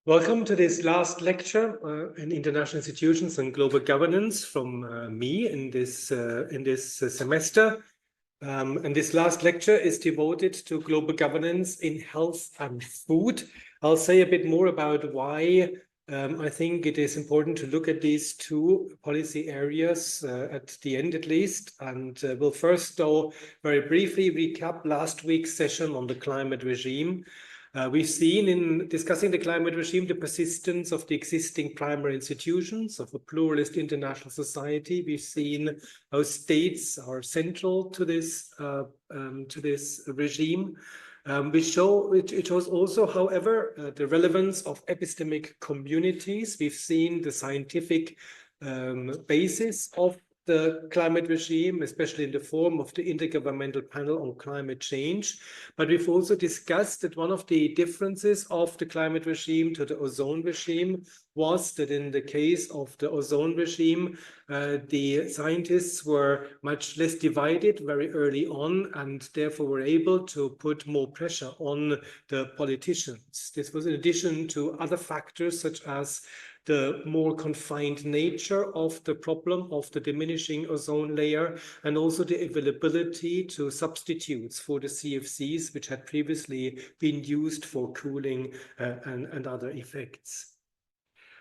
Welcome to this last lecture in international institutions and global governance from me in this semester. And this last lecture is devoted to global governance in health and food. I'll say a bit more about why I think it is important to look at these two policy areas at the end at least. And we'll first, though, very briefly recap last week's session on the climate regime. We've seen in discussing the climate regime the persistence of the existing primary institutions of a pluralist international society. We've seen how states are central to this regime. It shows also, however, the relevance of epistemic communities. We've seen the scientific basis of the climate regime, especially in the form of the Intergovernmental Panel on Climate Change. But we've also discussed that one of the differences of the climate regime to the ozone regime was that in the case of the ozone regime, the scientists were much less divided very early on and therefore were able to put more pressure on the politicians. This was in addition to other factors such as the more confined nature of the problem of the diminishing ozone layer, and also the availability to substitutes for the CFCs, which had previously been used for cooling and other effects.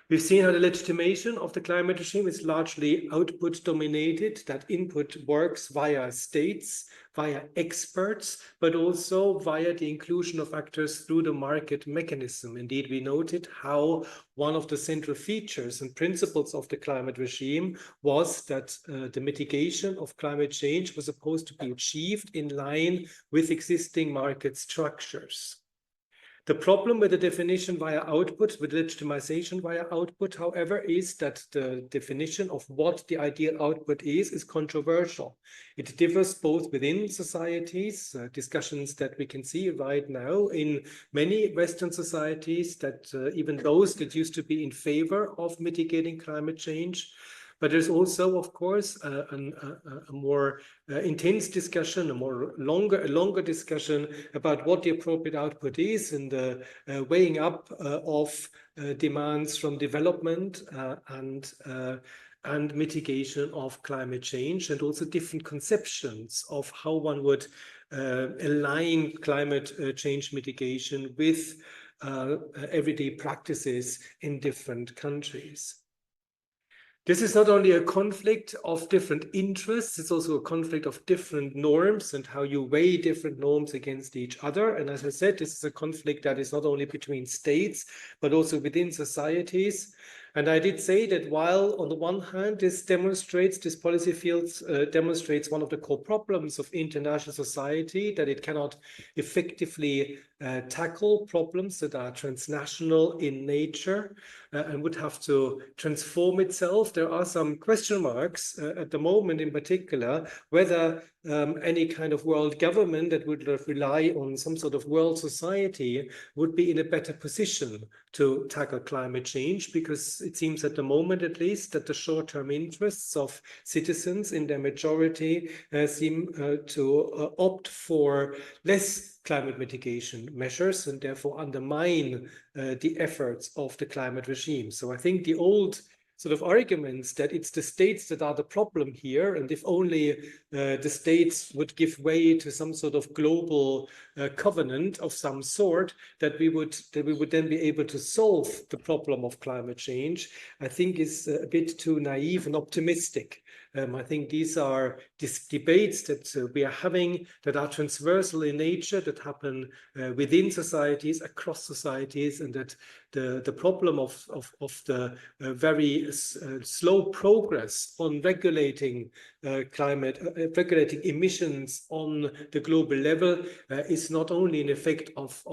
We've seen how the legitimation of the climate regime is largely output dominated, that input works via states, via experts, but also via the inclusion of actors through the market mechanism. Indeed, we noted how one of the central features and principles of the climate regime was that the mitigation of climate change was supposed to be achieved in line with existing market structures. The problem with the definition via output, with legitimization via output, however, is that the definition of what the ideal output is controversial. It differs both within societies, discussions that we can see right now in many Western societies, that even those that used to be in favor of mitigating climate change. But there's also, of course, a more intense discussion, a longer discussion about what the appropriate output is, and the weighing up of demands from development and mitigation of climate change, and also different conceptions of how one would align climate change mitigation with everyday practices in different countries. This is not only a conflict of different interests, it's also a conflict of different norms and how you weigh different norms against each other. And as I said, this is a conflict that is not only between states, but also within societies. And I did say that while on the one hand, this policy field demonstrates one of the core problems of international society, that it cannot effectively tackle problems that are transnational in nature and would have to transform itself. There are some question marks at the moment in particular, whether any kind of world government that would rely on some sort of world society would be in a better position to tackle climate change, because it seems at the moment at least that the short-term interests of citizens in their majority seem to opt for less climate mitigation measures and therefore undermine the efforts of the climate regime. So I think the old sort of arguments that it's the states that are the problem here, and if only the states would give way to some sort of global covenant of some sort, that we would then be able to solve the problem of climate change, I think is a bit too naive and optimistic. I think these are debates that we are having that are transversal in nature, that happen within societies, across societies, and that the problem of the very slow progress on regulating regulating emissions on the global level is not only an effect of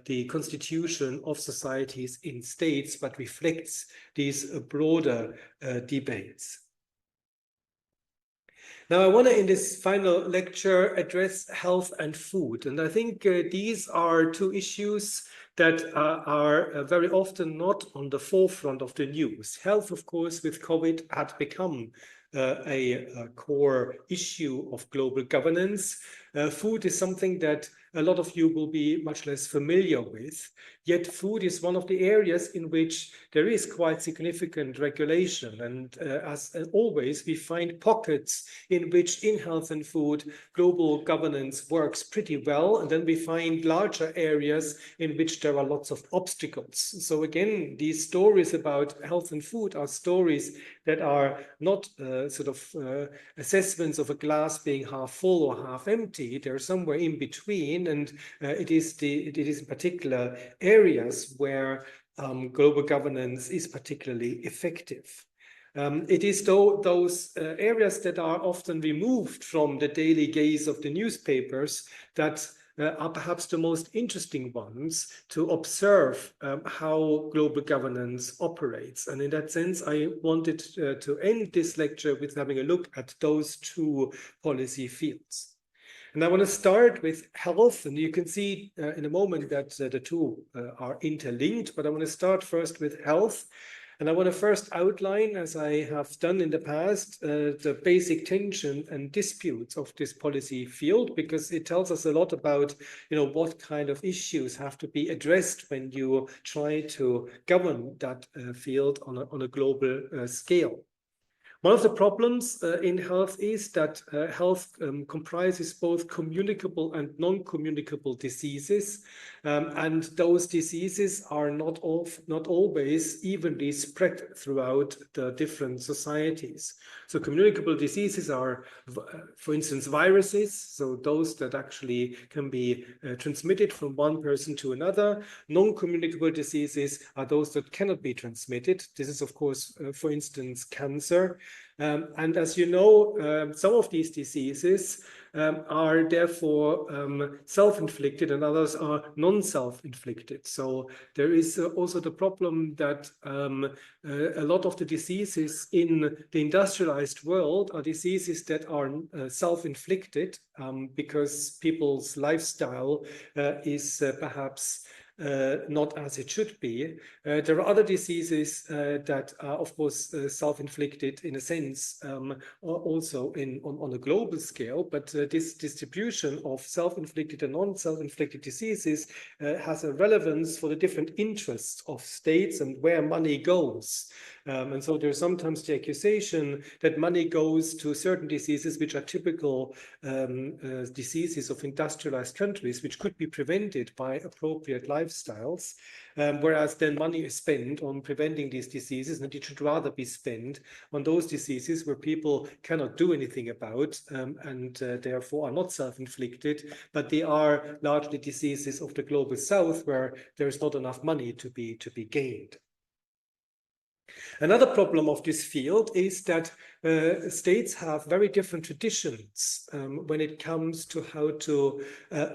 the constitution of societies in states, but reflects these broader debates. Now, I want to, in this final lecture, address health and food. And I think these are two issues that are very often not on the forefront of the news. Health, of course, with COVID had become a core issue of global governance. food is something that a lot of you will be much less familiar with. Yet food is one of the areas in which there is quite significant regulation. And as always, we find pockets in which in health and food, global governance works pretty well. And then we find larger areas in which there are lots of obstacles. So again, these stories about health and food are stories that are not assessments of a glass being half full or half empty. They're somewhere in between, and it is in particular areas where global governance is particularly effective. It is those areas that are often removed from the daily gaze of the newspapers that are perhaps the most interesting ones to observe how global governance operates. And in that sense, I wanted to end this lecture with having a look at those two policy fields. And I want to start with health, and you can see in a moment that the two are interlinked, but I want to start first with health. And I want to first outline, as I have done in the past, the basic tension and disputes of this policy field, because it tells us a lot about, what kind of issues have to be addressed when you try to govern that field on a global scale. One of the problems in health is that health comprises both communicable and non-communicable diseases, and those diseases are not always evenly spread throughout the different societies. So communicable diseases are, for instance, viruses, so those that actually can be transmitted from one person to another. Non-communicable diseases are those that cannot be transmitted. This is, of course, for instance, cancer. And as you know, some of these diseases are therefore self-inflicted and others are non-self-inflicted. So there is also the problem that a lot of the diseases in the industrialized world are diseases that are self-inflicted because people's lifestyle is perhaps not as it should be. There are other diseases that are, of course, self-inflicted in a sense, also on a global scale, but this distribution of self-inflicted and non-self-inflicted diseases has a relevance for the different interests of states and where money goes. And so there's sometimes the accusation that money goes to certain diseases which are typical diseases of industrialized countries, which could be prevented by appropriate lifestyles, whereas then money is spent on preventing these diseases, and it should rather be spent on those diseases where people cannot do anything about and therefore are not self-inflicted, but they are largely diseases of the global south where there is not enough money to be gained. Another problem of this field is that states have very different traditions when it comes to how to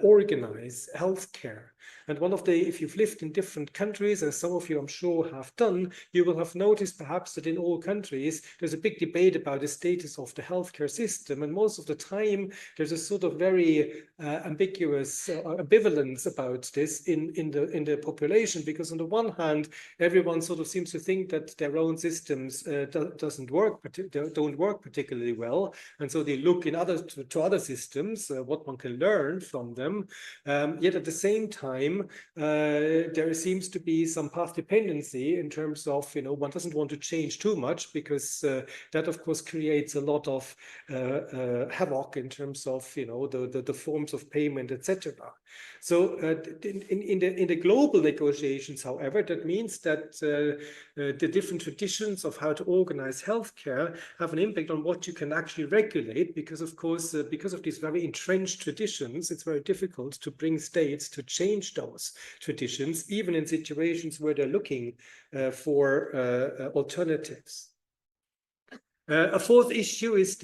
organize healthcare. And one of the, if you've lived in different countries, as some of you I'm sure have done, you will have noticed perhaps that in all countries, there's a big debate about the status of the healthcare system. And most of the time, there's a sort of very ambiguous ambivalence about this in the population, because on the one hand, everyone sort of seems to think that their own systems don't work particularly well. And so they look to other systems, what one can learn from them. Yet at the same time, there seems to be some path dependency in terms of, one doesn't want to change too much because that, of course, creates a lot of havoc in terms of, the forms of payment, etc. So in the global negotiations, however, that means that the different traditions of how to organize healthcare have an impact on what you can actually regulate, because, of course, because of these very entrenched traditions, it's very difficult to bring states to change those traditions, even in situations where they're looking for alternatives. A fourth issue is,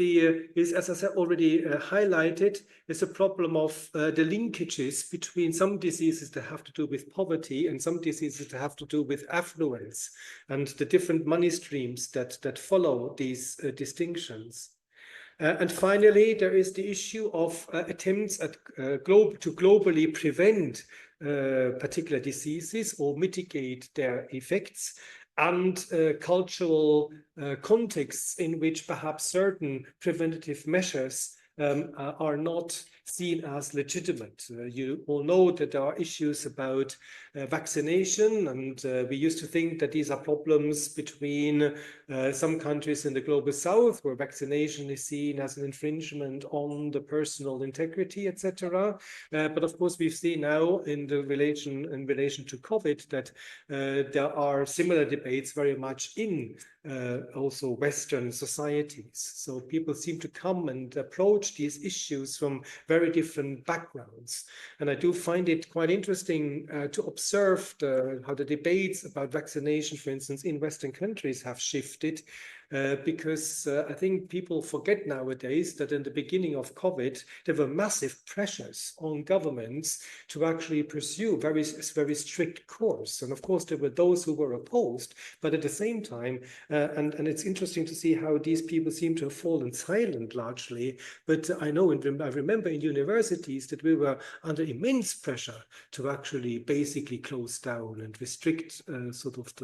as I said, already highlighted, is the problem of the linkages between some diseases that have to do with poverty and some diseases that have to do with affluence, and the different money streams that follow these distinctions. And finally, there is the issue of attempts at to globally prevent particular diseases or mitigate their effects, and cultural contexts in which perhaps certain preventative measures are not seen as legitimate. You all know that there are issues about vaccination, and we used to think that these are problems between some countries in the global south, where vaccination is seen as an infringement on the personal integrity, etc. But of course, we've seen now in relation to COVID that there are similar debates very much in also Western societies. So people seem to come and approach these issues from very different backgrounds. And I do find it quite interesting to observe how the debates about vaccination, for instance, in Western countries have shifted. Because I think people forget nowadays that in the beginning of COVID, there were massive pressures on governments to actually pursue very strict course. And of course, there were those who were opposed, but at the same time, and it's interesting to see how these people seem to have fallen silent largely. But I know, and I remember in universities that we were under immense pressure to actually basically close down and restrict sort of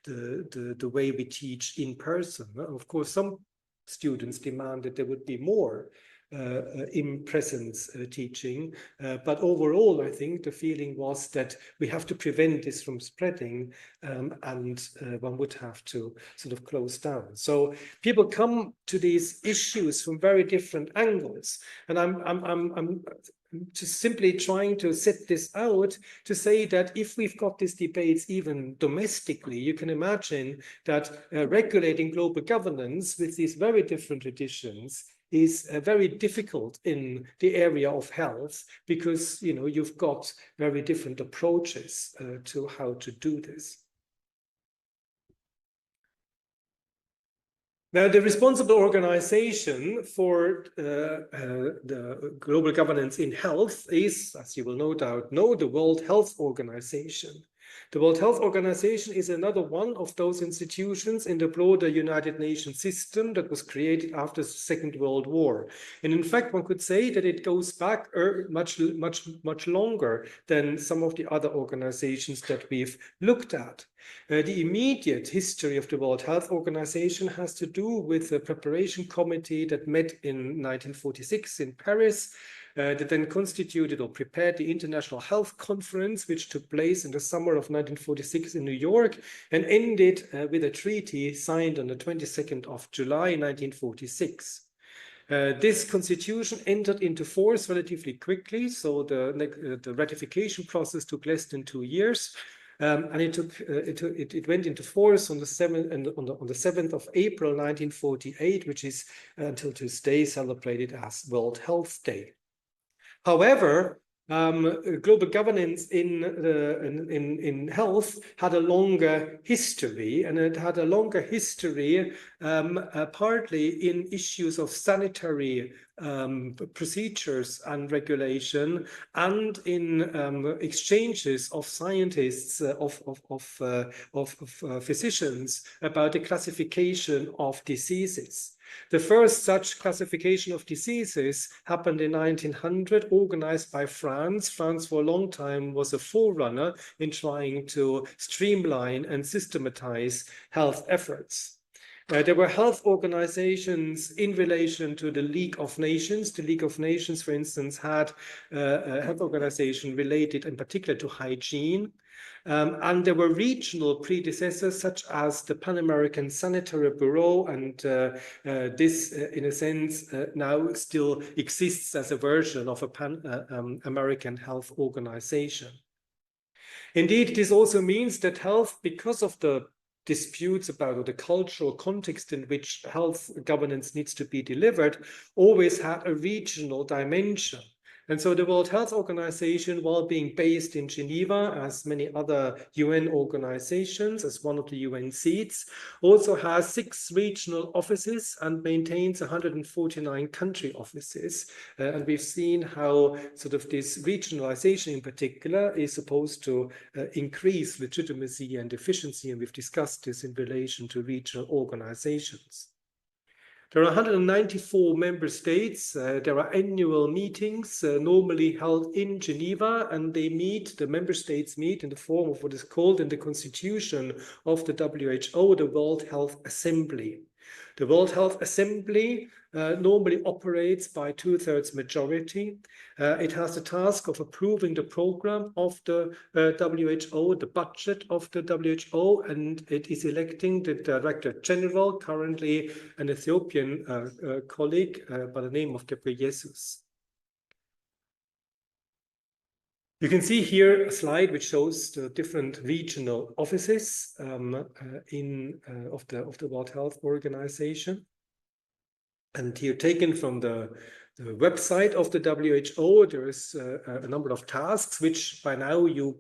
the way we teach in person. Of course, some students demanded there would be more in-presence teaching, but overall, I think the feeling was that we have to prevent this from spreading, and one would have to sort of close down. So people come to these issues from very different angles, and I'm just simply trying to set this out to say that if we've got these debates even domestically, you can imagine that regulating global governance with these very different traditions is very difficult in the area of health, because you've got very different approaches to how to do this. Now, the responsible organization for the global governance in health is, as you will no doubt know, the World Health Organization. The World Health Organization is another one of those institutions in the broader United Nations system that was created after the Second World War. And in fact, one could say that it goes back much longer than some of the other organizations that we've looked at. The immediate history of the World Health Organization has to do with the preparation committee that met in 1946 in Paris, that then constituted or prepared the International Health Conference, which took place in the summer of 1946 in New York, and ended with a treaty signed on the 22nd of July 1946. This constitution entered into force relatively quickly, so the ratification process took less than 2 years. And it went into force on the 7th of April 1948, which is until to this day celebrated as World Health Day. However, global governance in health had a longer history, and it had a longer history partly in issues of sanitary procedures and regulation, and in exchanges of scientists, of physicians about the classification of diseases. The first such classification of diseases happened in 1900, organized by France. France for a long time was a forerunner in trying to streamline and systematize health efforts. There were health organizations in relation to the League of Nations. The League of Nations, for instance, had a health organization related in particular to hygiene. And there were regional predecessors such as the Pan American Sanitary Bureau, and this, in a sense, now still exists as a version of a Pan American Health Organization. Indeed, this also means that health, because of the disputes about or the cultural context in which health governance needs to be delivered, always had a regional dimension. And so the World Health Organization, while being based in Geneva, as many other UN organizations, as one of the UN seats, also has 6 regional offices and maintains 149 country offices. And we've seen how sort of this regionalization in particular is supposed to increase legitimacy and efficiency, and we've discussed this in relation to regional organizations. There are 194 member states. There are annual meetings normally held in Geneva, and the member states meet in the form of what is called in the constitution of the WHO, the World Health Assembly. The World Health Assembly normally operates by 2/3 majority. It has the task of approving the program of the WHO, the budget of the WHO, and it is electing the Director General, currently an Ethiopian colleague by the name of Ghebreyesus. You can see here a slide which shows the different regional offices of the World Health Organization. And here, taken from the website of the WHO, there is a number of tasks which by now you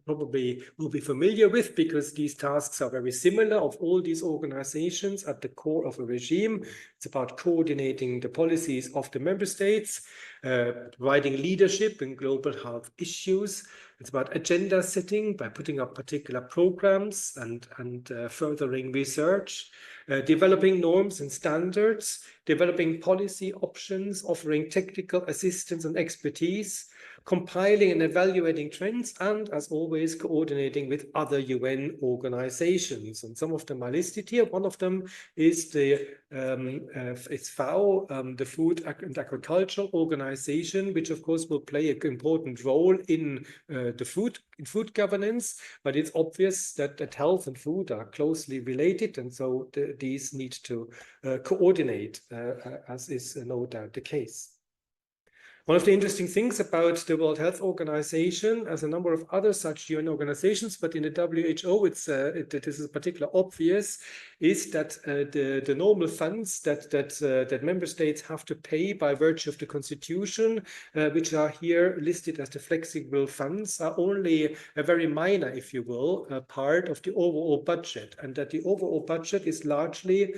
probably will be familiar with, because these tasks are very similar of all these organizations at the core of a regime. It's about coordinating the policies of the member states, providing leadership in global health issues. It's about agenda setting by putting up particular programs and furthering research, developing norms and standards, developing policy options, offering technical assistance and expertise, compiling and evaluating trends, and, as always, coordinating with other UN organizations. And some of them are listed here. One of them is FAO, the Food and Agricultural Organization, which of course will play an important role in food governance. But it's obvious that health and food are closely related, and so these need to coordinate, as is no doubt the case. One of the interesting things about the World Health Organization, as a number of other such UN organizations, but in the WHO, this is particularly obvious, is that the normal funds that member states have to pay by virtue of the constitution, which are here listed as the flexible funds, are only a very minor, if you will, part of the overall budget, and that the overall budget is largely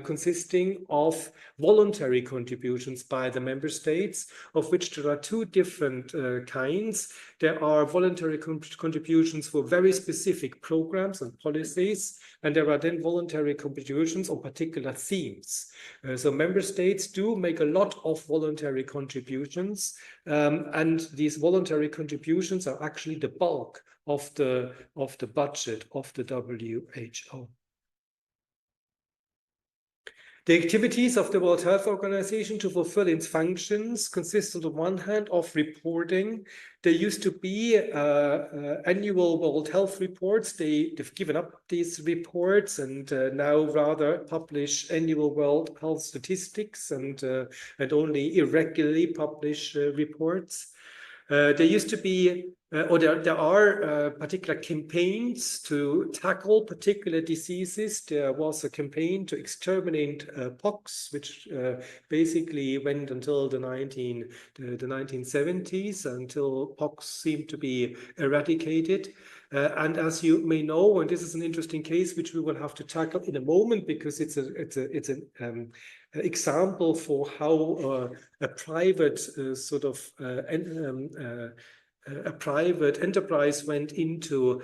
consisting of voluntary contributions by the member states, of which there are two different kinds. There are voluntary contributions for very specific programs and policies, and there are then voluntary contributions on particular themes. So member states do make a lot of voluntary contributions, and these voluntary contributions are actually the bulk of the budget of the WHO. The activities of the World Health Organization to fulfill its functions consist on the one hand of reporting. There used to be annual World Health reports. They've given up these reports and now rather publish annual World Health statistics and only irregularly publish reports. There used to be, or there are particular campaigns to tackle particular diseases. There was a campaign to exterminate pox, which basically went until the 1970s, until pox seemed to be eradicated. And as you may know, and this is an interesting case which we will have to tackle in a moment, because it's an example for how a private a private enterprise went into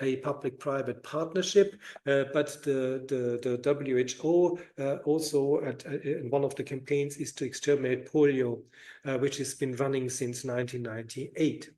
a public-private partnership, but the WHO also in one of the campaigns is to exterminate polio, which has been running since 1998.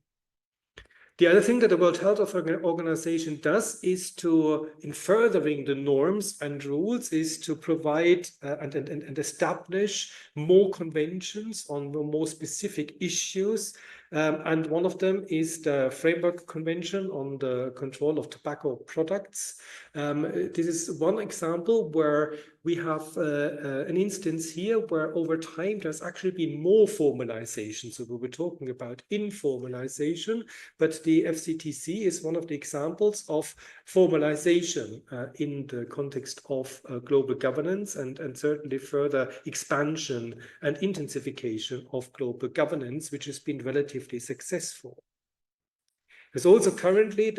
The other thing that the World Health Organization does is to, in furthering the norms and rules, is to provide and establish more conventions on the more specific issues. And one of them is the Framework Convention on the Control of Tobacco Products. This is one example where we have an instance here where over time there's actually been more formalization. So we were talking about informalization, but the FCTC is one of the examples of formalization in the context of global governance and certainly further expansion and intensification of global governance, which has been relatively successful. There's also currently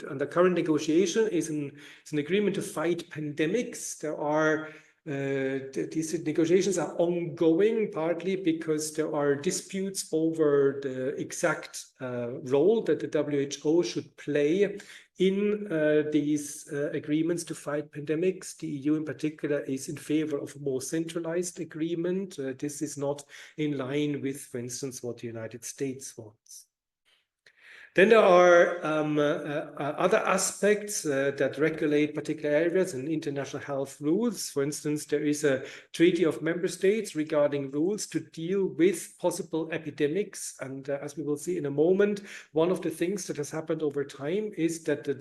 under current negotiation is an agreement to fight pandemics. There are these negotiations are ongoing, partly because there are disputes over the exact role that the WHO should play in these agreements to fight pandemics. The EU in particular is in favor of a more centralized agreement. This is not in line with, for instance, what the United States wants. Then there are other aspects that regulate particular areas and international health rules. For instance, there is a treaty of member states regarding rules to deal with possible epidemics. And as we will see in a moment, one of the things that has happened over time is that the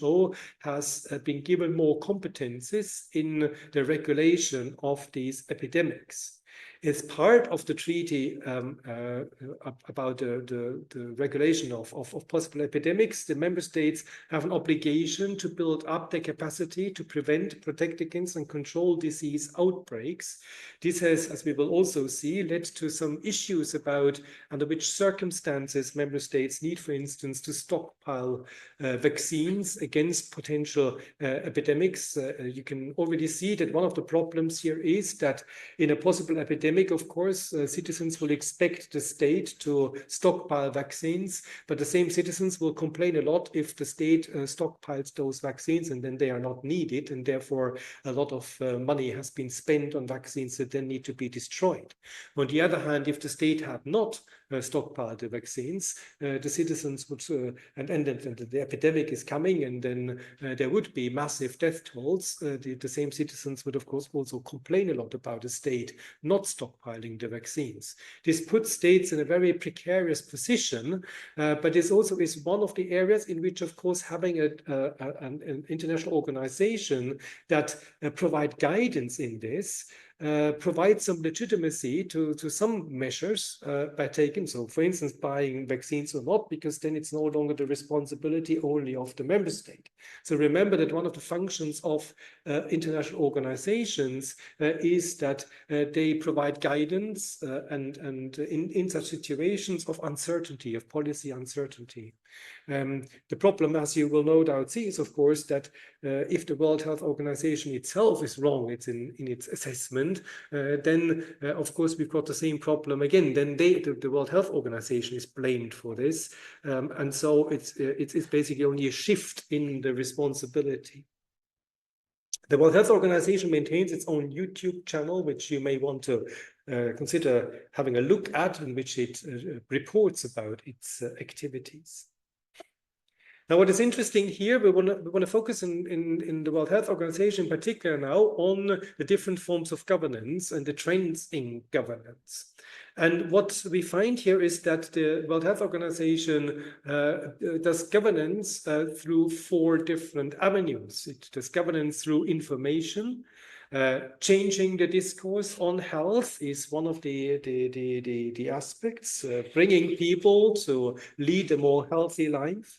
WHO has been given more competencies in the regulation of these epidemics. As part of the treaty about the regulation of possible epidemics, the member states have an obligation to build up their capacity to prevent, protect against, and control disease outbreaks. This has, as we will also see, led to some issues about under which circumstances member states need, for instance, to stockpile vaccines against potential epidemics. You can already see that one of the problems here is that in a possible epidemic, of course, citizens will expect the state to stockpile vaccines, but the same citizens will complain a lot if the state stockpiles those vaccines and then they are not needed, and therefore a lot of money has been spent on vaccines that then need to be destroyed. On the other hand, if the state had not stockpiled the vaccines, the citizens would, and the epidemic is coming, and then there would be massive death tolls. The same citizens would, of course, also complain a lot about the state not stockpiling the vaccines. This puts states in a very precarious position, but this also is one of the areas in which, of course, having an international organization that provide guidance in this provide some legitimacy to some measures by taking. So, for instance, buying vaccines or not, because then it's no longer the responsibility only of the member state. So remember that one of the functions of international organizations is that they provide guidance and in such situations of uncertainty, of policy uncertainty. The problem, as you will no doubt see, is of course that if the World Health Organization itself is wrong, it's in its assessment, then of course we've got the same problem again. Then the World Health Organization is blamed for this, and so it's basically only a shift in the responsibility. The World Health Organization maintains its own YouTube channel, which you may want to consider having a look at, in which it reports about its activities. Now, what is interesting here, we want to focus in the World Health Organization in particular now on the different forms of governance and the trends in governance. And what we find here is that the World Health Organization does governance through 4 different avenues. It does governance through information. Changing the discourse on health is one of the aspects, bringing people to lead a more healthy life.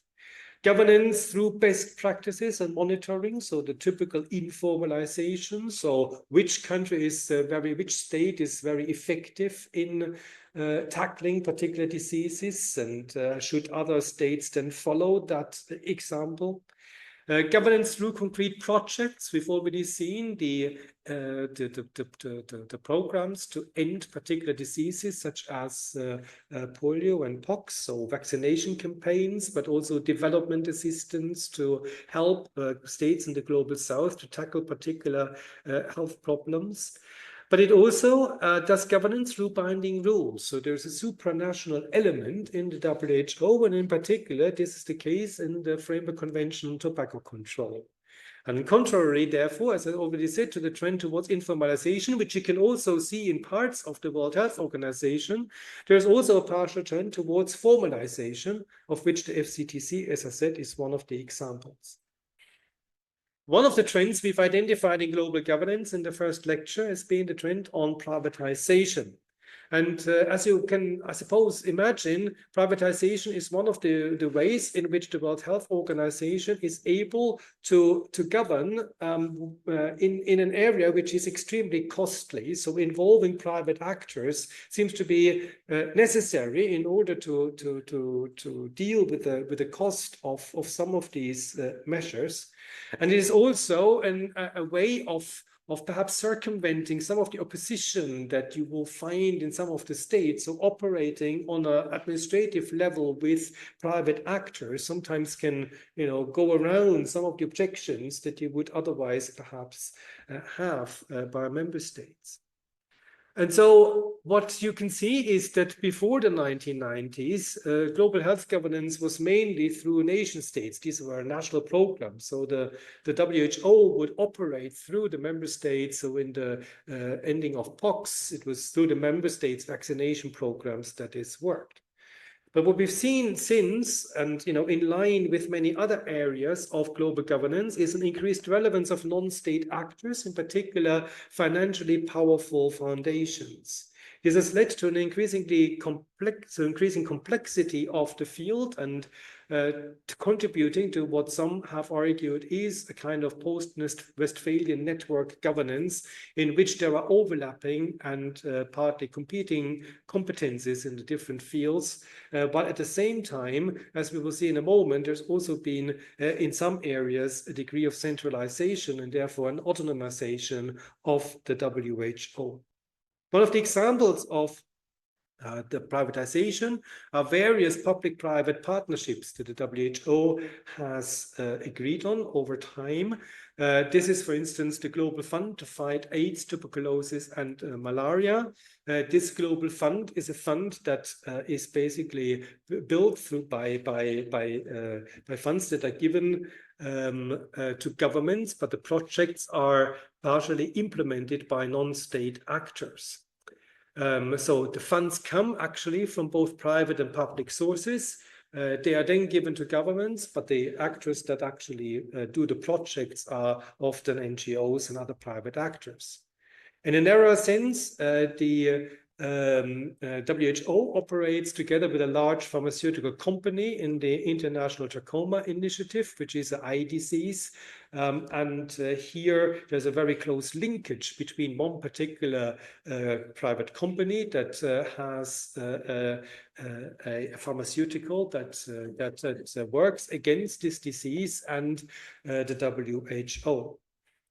Governance through best practices and monitoring, so the typical informalization, so which country is which state is very effective in tackling particular diseases, and should other states then follow that example. Governance through concrete projects. We've already seen the programs to end particular diseases such as polio and pox, so vaccination campaigns, but also development assistance to help states in the global south to tackle particular health problems. But it also does governance through binding rules. So there's a supranational element in the WHO, and in particular, this is the case in the Framework Convention on Tobacco Control. And contrary, therefore, as I already said, to the trend towards informalization, which you can also see in parts of the World Health Organization, there's also a partial trend towards formalization, of which the FCTC, as I said, is one of the examples. One of the trends we've identified in global governance in the first lecture has been the trend on privatization. And as you can, I suppose, imagine, privatization is one of the ways in which the World Health Organization is able to govern in an area which is extremely costly. So involving private actors seems to be necessary in order to deal with the cost of some of these measures. And it is also a way of perhaps circumventing some of the opposition that you will find in some of the states. So operating on an administrative level with private actors sometimes can, go around some of the objections that you would otherwise perhaps have by member states. And so what you can see is that before the 1990s, global health governance was mainly through nation states. These were national programs. So the WHO would operate through the member states. So in the ending of pox, it was through the member states' vaccination programs that this worked. But what we've seen since, and in line with many other areas of global governance, is an increased relevance of non-state actors, in particular financially powerful foundations. This has led to an increasing complexity of the field and contributing to what some have argued is a kind of post-Westphalian network governance in which there are overlapping and partly competing competencies in the different fields. But at the same time, as we will see in a moment, there's also been, in some areas, a degree of centralization and therefore an autonomization of the WHO. One of the examples of the privatization are various public-private partnerships that the WHO has agreed on over time. This is, for instance, the Global Fund to fight AIDS, tuberculosis, and malaria. This Global Fund is a fund that is basically built through by funds that are given to governments, but the projects are partially implemented by non-state actors. So the funds come actually from both private and public sources. They are then given to governments, but the actors that actually do the projects are often NGOs and other private actors. In a narrower sense, the WHO operates together with a large pharmaceutical company in the International Trachoma Initiative, which is an eye disease. And here there's a very close linkage between one particular private company that has a pharmaceutical that works against this disease and the WHO.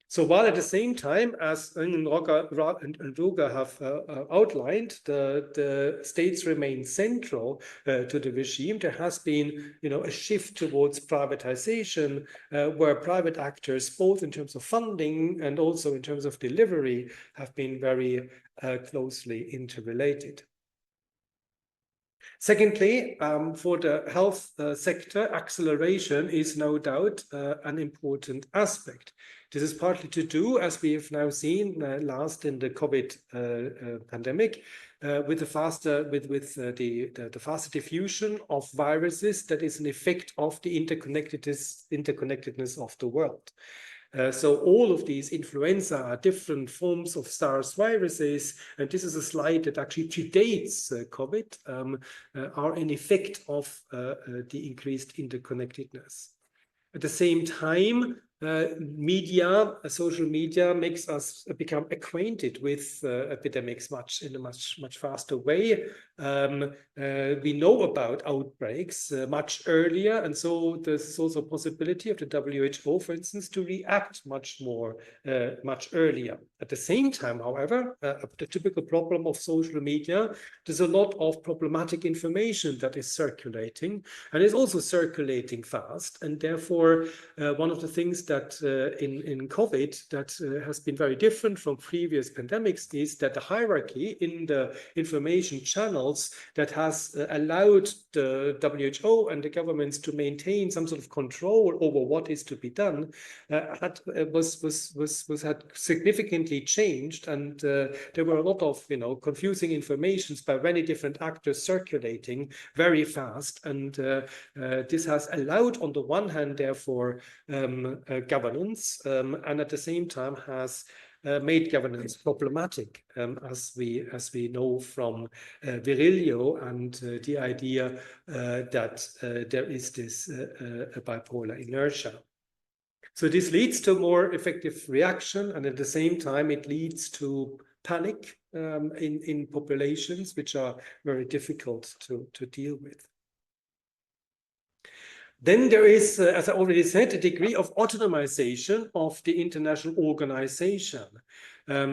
So while at the same time, as and Roger have outlined, the states remain central to the regime, there has been a shift towards privatization where private actors, both in terms of funding and also in terms of delivery, have been very closely interrelated. Secondly, for the health sector, acceleration is no doubt an important aspect. This is partly to do, as we have now seen last in the COVID pandemic, with the faster diffusion of viruses that is an effect of the interconnectedness of the world. So all of these influenza are different forms of SARS viruses, and this is a slide that actually predates COVID, are an effect of the increased interconnectedness. At the same time, social media makes us become acquainted with epidemics in a much faster way. We know about outbreaks much earlier, and so there's also a possibility of the WHO, for instance, to react much earlier. At the same time, however, the typical problem of social media, there's a lot of problematic information that is circulating, and is also circulating fast, and therefore one of the things that in COVID that has been very different from previous pandemics is that the hierarchy in the information channels that has allowed the WHO and the governments to maintain some sort of control over what is to be done had significantly changed, and there were a lot of confusing informations by many different actors circulating very fast, and this has allowed, on the one hand, therefore, governance, and at the same time has made governance problematic, as we know from Virilio and the idea that there is this bipolar inertia. So this leads to more effective reaction, and at the same time it leads to panic in populations, which are very difficult to deal with. Then there is, as I already said, a degree of autonomization of the international organization.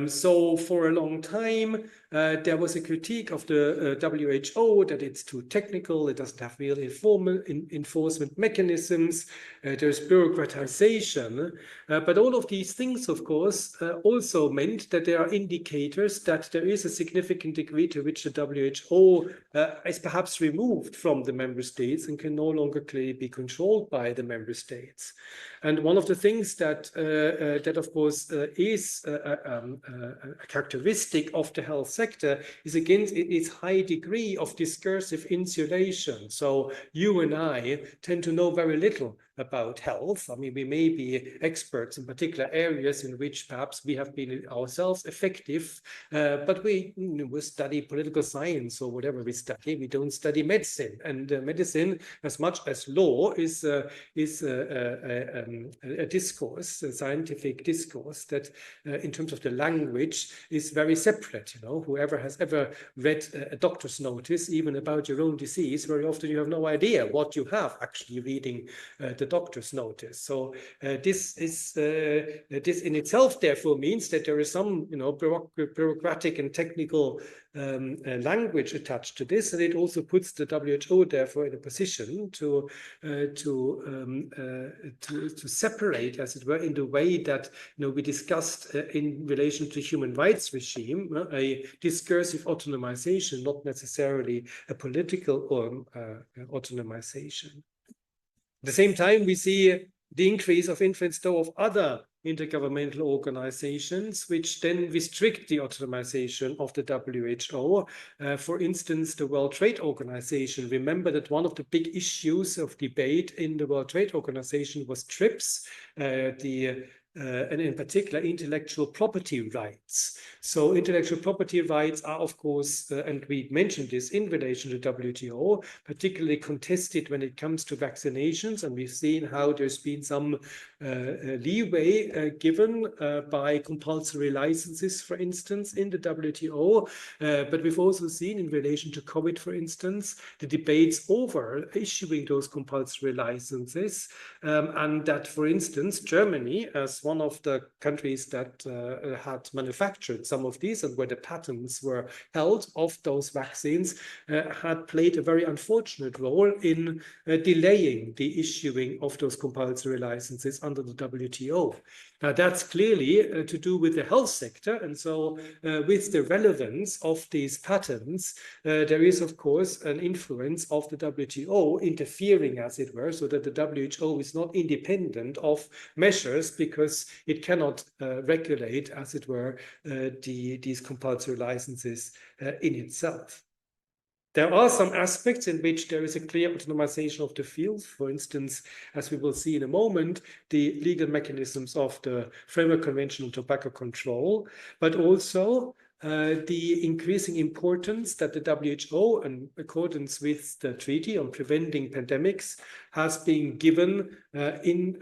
So for a long time, there was a critique of the WHO that it's too technical, it doesn't have real enforcement mechanisms, there's bureaucratization. But all of these things, of course, also meant that there are indicators that there is a significant degree to which the WHO is perhaps removed from the member states and can no longer clearly be controlled by the member states. And one of the things that, of course, is a characteristic of the health sector is, again, its high degree of discursive insulation. So you and I tend to know very little about health. I mean, we may be experts in particular areas in which perhaps we have been ourselves effective, but we study political science or whatever we study. We don't study medicine, and medicine, as much as law, is a discourse, a scientific discourse that, in terms of the language, is very separate. You know, whoever has ever read a doctor's notice, even about your own disease, very often you have no idea what you have actually reading the doctor's notice. So this in itself, therefore, means that there is some, you know, bureaucratic and technical language attached to this, and it also puts the WHO, therefore, in a position to separate, as it were, in the way that, you know, we discussed in relation to human rights regime, a discursive autonomization, not necessarily a political or autonomization. At the same time, we see the increase of influence, though, of other intergovernmental organizations, which then restrict the autonomization of the WHO. For instance, the World Trade Organization. Remember that one of the big issues of debate in the World Trade Organization was TRIPS, and in particular, intellectual property rights. So intellectual property rights are, of course, and we mentioned this in relation to WTO, particularly contested when it comes to vaccinations. And we've seen how there's been some leeway given by compulsory licenses, for instance, in the WTO. But we've also seen in relation to COVID, for instance, the debates over issuing those compulsory licenses. And that, for instance, Germany, as one of the countries that had manufactured some of these and where the patents were held of those vaccines, had played a very unfortunate role in delaying the issuing of those compulsory licenses under the WTO. Now, that's clearly to do with the health sector. And so with the relevance of these patents, there is, of course, an influence of the WTO interfering, as it were, so that the WHO is not independent of measures because it cannot regulate, as it were, these compulsory licenses in itself. There are some aspects in which there is a clear autonomization of the field. For instance, as we will see in a moment, the legal mechanisms of the Framework Convention on Tobacco Control, but also the increasing importance that the WHO, in accordance with the Treaty on Preventing Pandemics, has been given in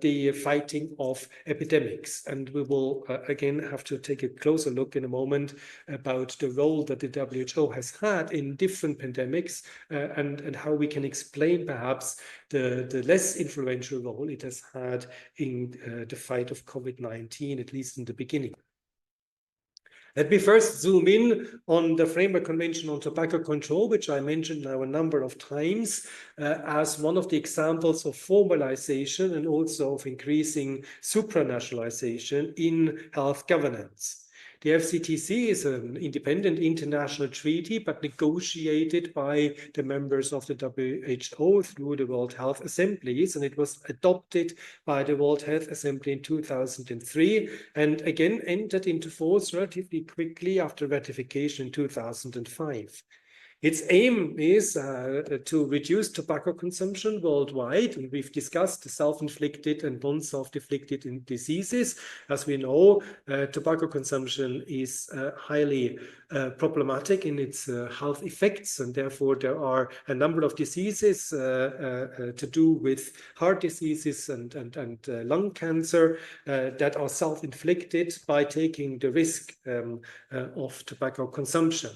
the fighting of epidemics. And we will again have to take a closer look in a moment about the role that the WHO has had in different pandemics and how we can explain perhaps the less influential role it has had in the fight of COVID-19, at least in the beginning. Let me first zoom in on the Framework Convention on Tobacco Control, which I mentioned now a number of times as one of the examples of formalization and also of increasing supranationalization in health governance. The FCTC is an independent international treaty, but negotiated by the members of the WHO through the World Health Assemblies, and it was adopted by the World Health Assembly in 2003, and again entered into force relatively quickly after ratification in 2005. Its aim is to reduce tobacco consumption worldwide, and we've discussed the self-inflicted and non-self-inflicted diseases. As we know, tobacco consumption is highly problematic in its health effects, and therefore there are a number of diseases to do with heart diseases and lung cancer that are self-inflicted by taking the risk of tobacco consumption.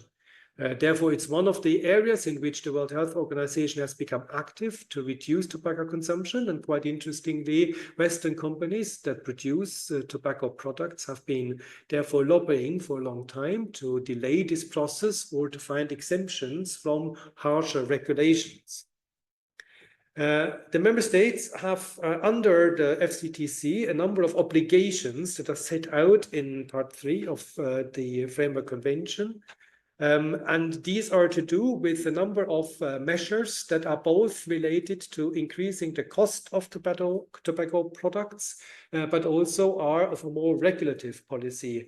Therefore, it's one of the areas in which the World Health Organization has become active to reduce tobacco consumption. And quite interestingly, Western companies that produce tobacco products have been therefore lobbying for a long time to delay this process or to find exemptions from harsher regulations. The member states have, under the FCTC, a number of obligations that are set out in Part 3 of the Framework Convention. And these are to do with a number of measures that are both related to increasing the cost of tobacco products, but also are of a more regulative policy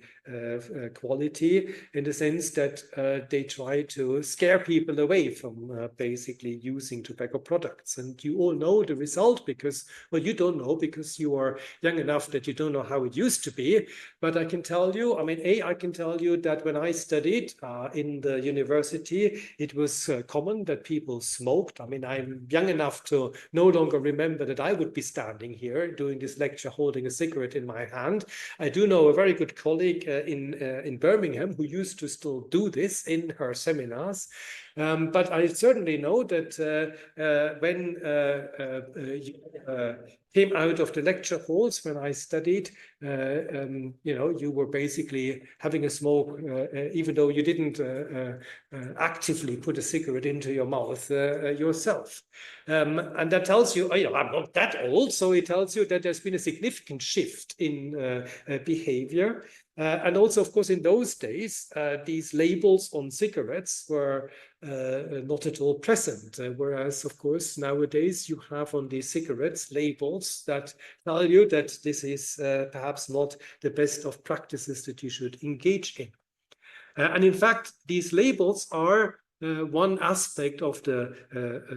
quality, in the sense that they try to scare people away from basically using tobacco products. And you all know the result because, well, you don't know because you are young enough that you don't know how it used to be. But I can tell you, I mean, I can tell you that when I studied in the university, it was common that people smoked. I mean, I'm young enough to no longer remember that I would be standing here doing this lecture holding a cigarette in my hand. I do know a very good colleague in Birmingham who used to still do this in her seminars. But I certainly know that when you came out of the lecture halls when I studied, you know, you were basically having a smoke, even though you didn't actively put a cigarette into your mouth yourself. And that tells you, you know, I'm not that old, so it tells you that there's been a significant shift in behavior. And also, of course, in those days, these labels on cigarettes were not at all present. Whereas, of course, nowadays you have on these cigarettes labels that tell you that this is perhaps not the best of practices that you should engage in. And in fact, these labels are one aspect of the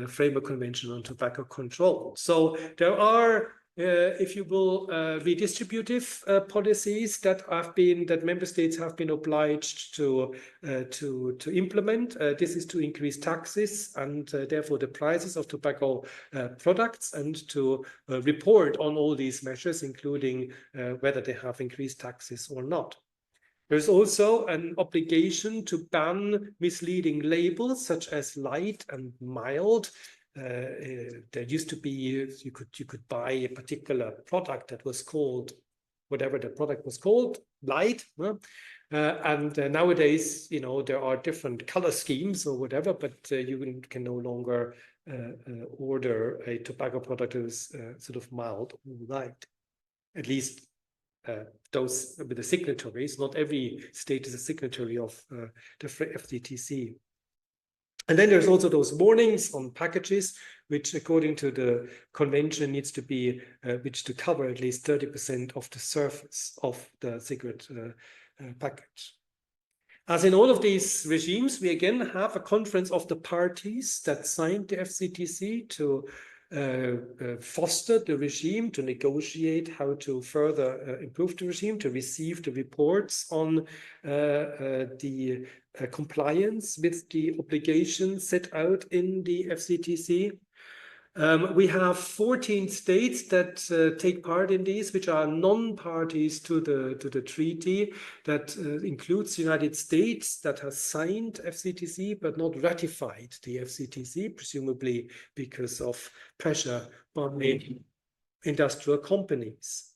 Framework Convention on Tobacco Control. So there are if you will, redistributive policies that member states have been obliged to implement. This is to increase taxes and therefore the prices of tobacco products, and to report on all these measures, including whether they have increased taxes or not. There's also an obligation to ban misleading labels such as light and mild. There used to be, you could buy a particular product that was called, whatever the product was called, light. And nowadays, you know, there are different color schemes or whatever, but you can no longer order a tobacco product that is sort of mild or light. At least those with the signatories. Not every state is a signatory of the FCTC. And then there's also those warnings on packages, which according to the convention needs to be, which to cover at least 30% of the surface of the cigarette package. As in all of these regimes, we again have a conference of the parties that signed the FCTC to foster the regime, to negotiate how to further improve the regime, to receive the reports on the compliance with the obligations set out in the FCTC. We have 14 states that take part in these, which are non-parties to the treaty. That includes the United States, that has signed FCTC but not ratified the FCTC, presumably because of pressure by industrial companies.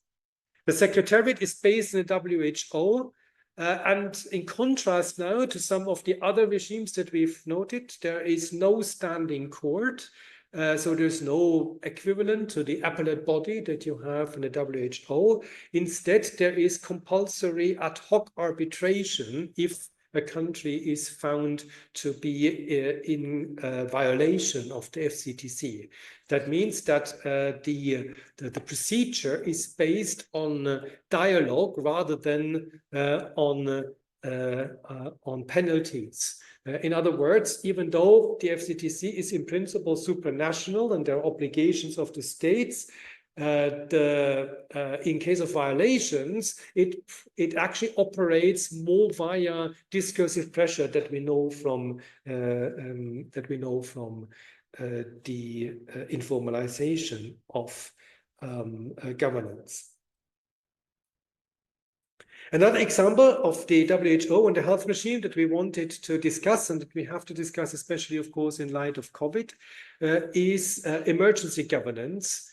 The Secretariat is based in the WHO. And in contrast now to some of the other regimes that we've noted, there is no standing court. So there's no equivalent to the appellate body that you have in the WHO. Instead, there is compulsory ad hoc arbitration if a country is found to be in violation of the FCTC. That means that the procedure is based on dialogue rather than on penalties. In other words, even though the FCTC is in principle supranational and there are obligations of the states, in case of violations, it actually operates more via discursive pressure that we know from the informalization of governance. Another example of the WHO and the health regime that we wanted to discuss, and that we have to discuss, especially, of course, in light of COVID, is emergency governance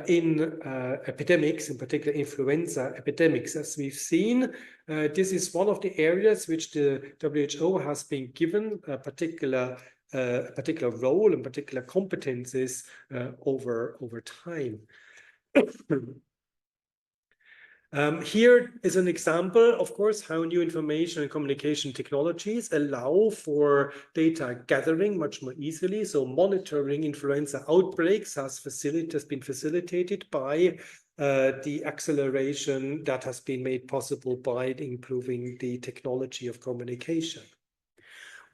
in epidemics, in particular influenza epidemics. As we've seen, this is one of the areas which the WHO has been given a particular role and particular competences over time. Here is an example, of course, how new information and communication technologies allow for data gathering much more easily. So monitoring influenza outbreaks has been facilitated by the acceleration that has been made possible by improving the technology of communication.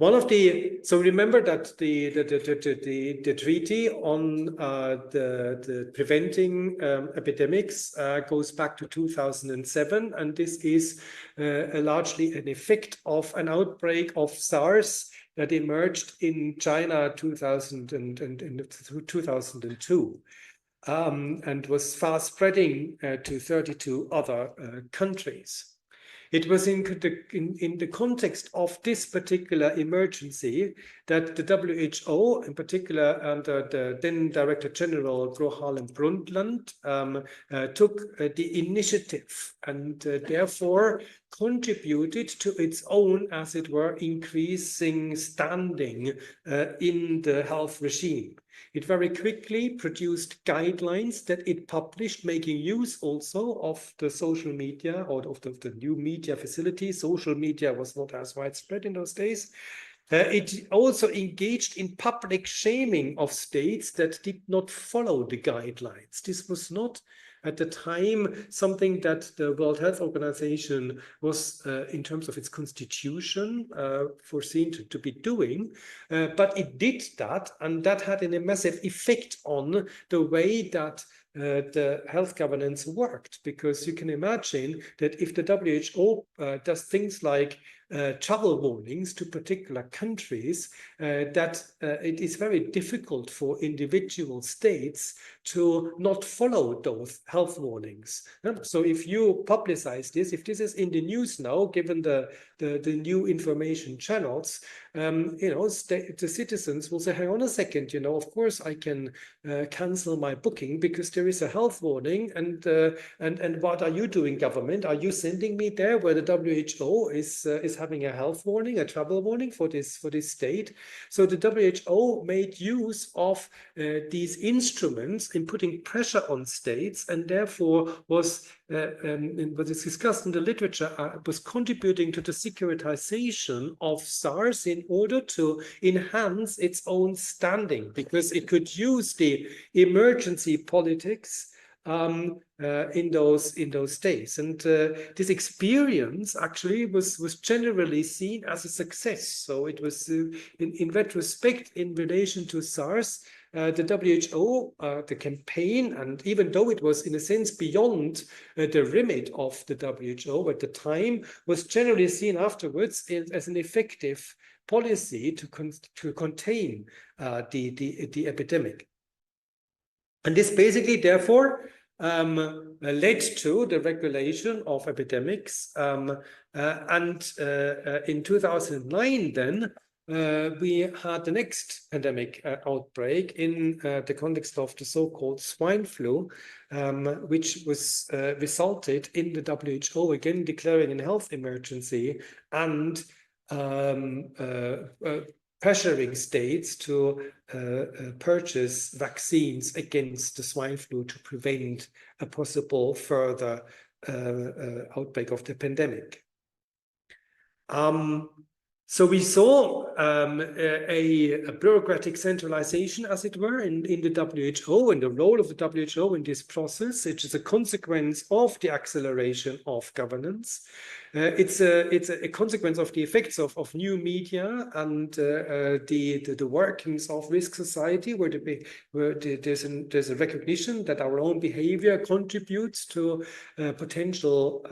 So remember that the treaty on the preventing epidemics goes back to 2007, and this is largely an effect of an outbreak of SARS that emerged in China 2002. And was fast spreading to 32 other countries. It was in the context of this particular emergency that the WHO, in particular under the then Director General Gro Harlem Brundtland, took the initiative and therefore contributed to its own, as it were, increasing standing in the health regime. It very quickly produced guidelines that it published, making use also of the social media or of the new media facility. Social media was not as widespread in those days. It also engaged in public shaming of states that did not follow the guidelines. This was not at the time something that the World Health Organization was, in terms of its constitution, foreseen to be doing, but it did that, and that had a massive effect on the way that the health governance worked, because you can imagine that if the WHO does things like travel warnings to particular countries, that it is very difficult for individual states to not follow those health warnings. So if you publicize this, if this is in the news now, given the new information channels, the citizens will say, hang on a second, of course I can cancel my booking because there is a health warning, and what are you doing, government? Are you sending me there where the WHO is having a health warning, a travel warning for this state? So the WHO made use of these instruments in putting pressure on states, and therefore was what is discussed in the literature was contributing to the securitization of SARS in order to enhance its own standing, because it could use the emergency politics in those days. And this experience actually was generally seen as a success. So it was in retrospect, in relation to SARS, the WHO, the campaign, and even though it was in a sense beyond the remit of the WHO at the time, was generally seen afterwards as an effective policy to contain the epidemic. And this basically, therefore, led to the regulation of epidemics. And in 2009, then, we had the next pandemic outbreak in the context of the so-called swine flu, which was resulted in the WHO again declaring a health emergency and pressuring states to purchase vaccines against the swine flu to prevent a possible further outbreak of the pandemic. So we saw a bureaucratic centralization, as it were, in the WHO, and the role of the WHO in this process, which is a consequence of the acceleration of governance. It's a consequence of the effects of new media and the workings of risk society, where there's a recognition that our own behavior contributes to potential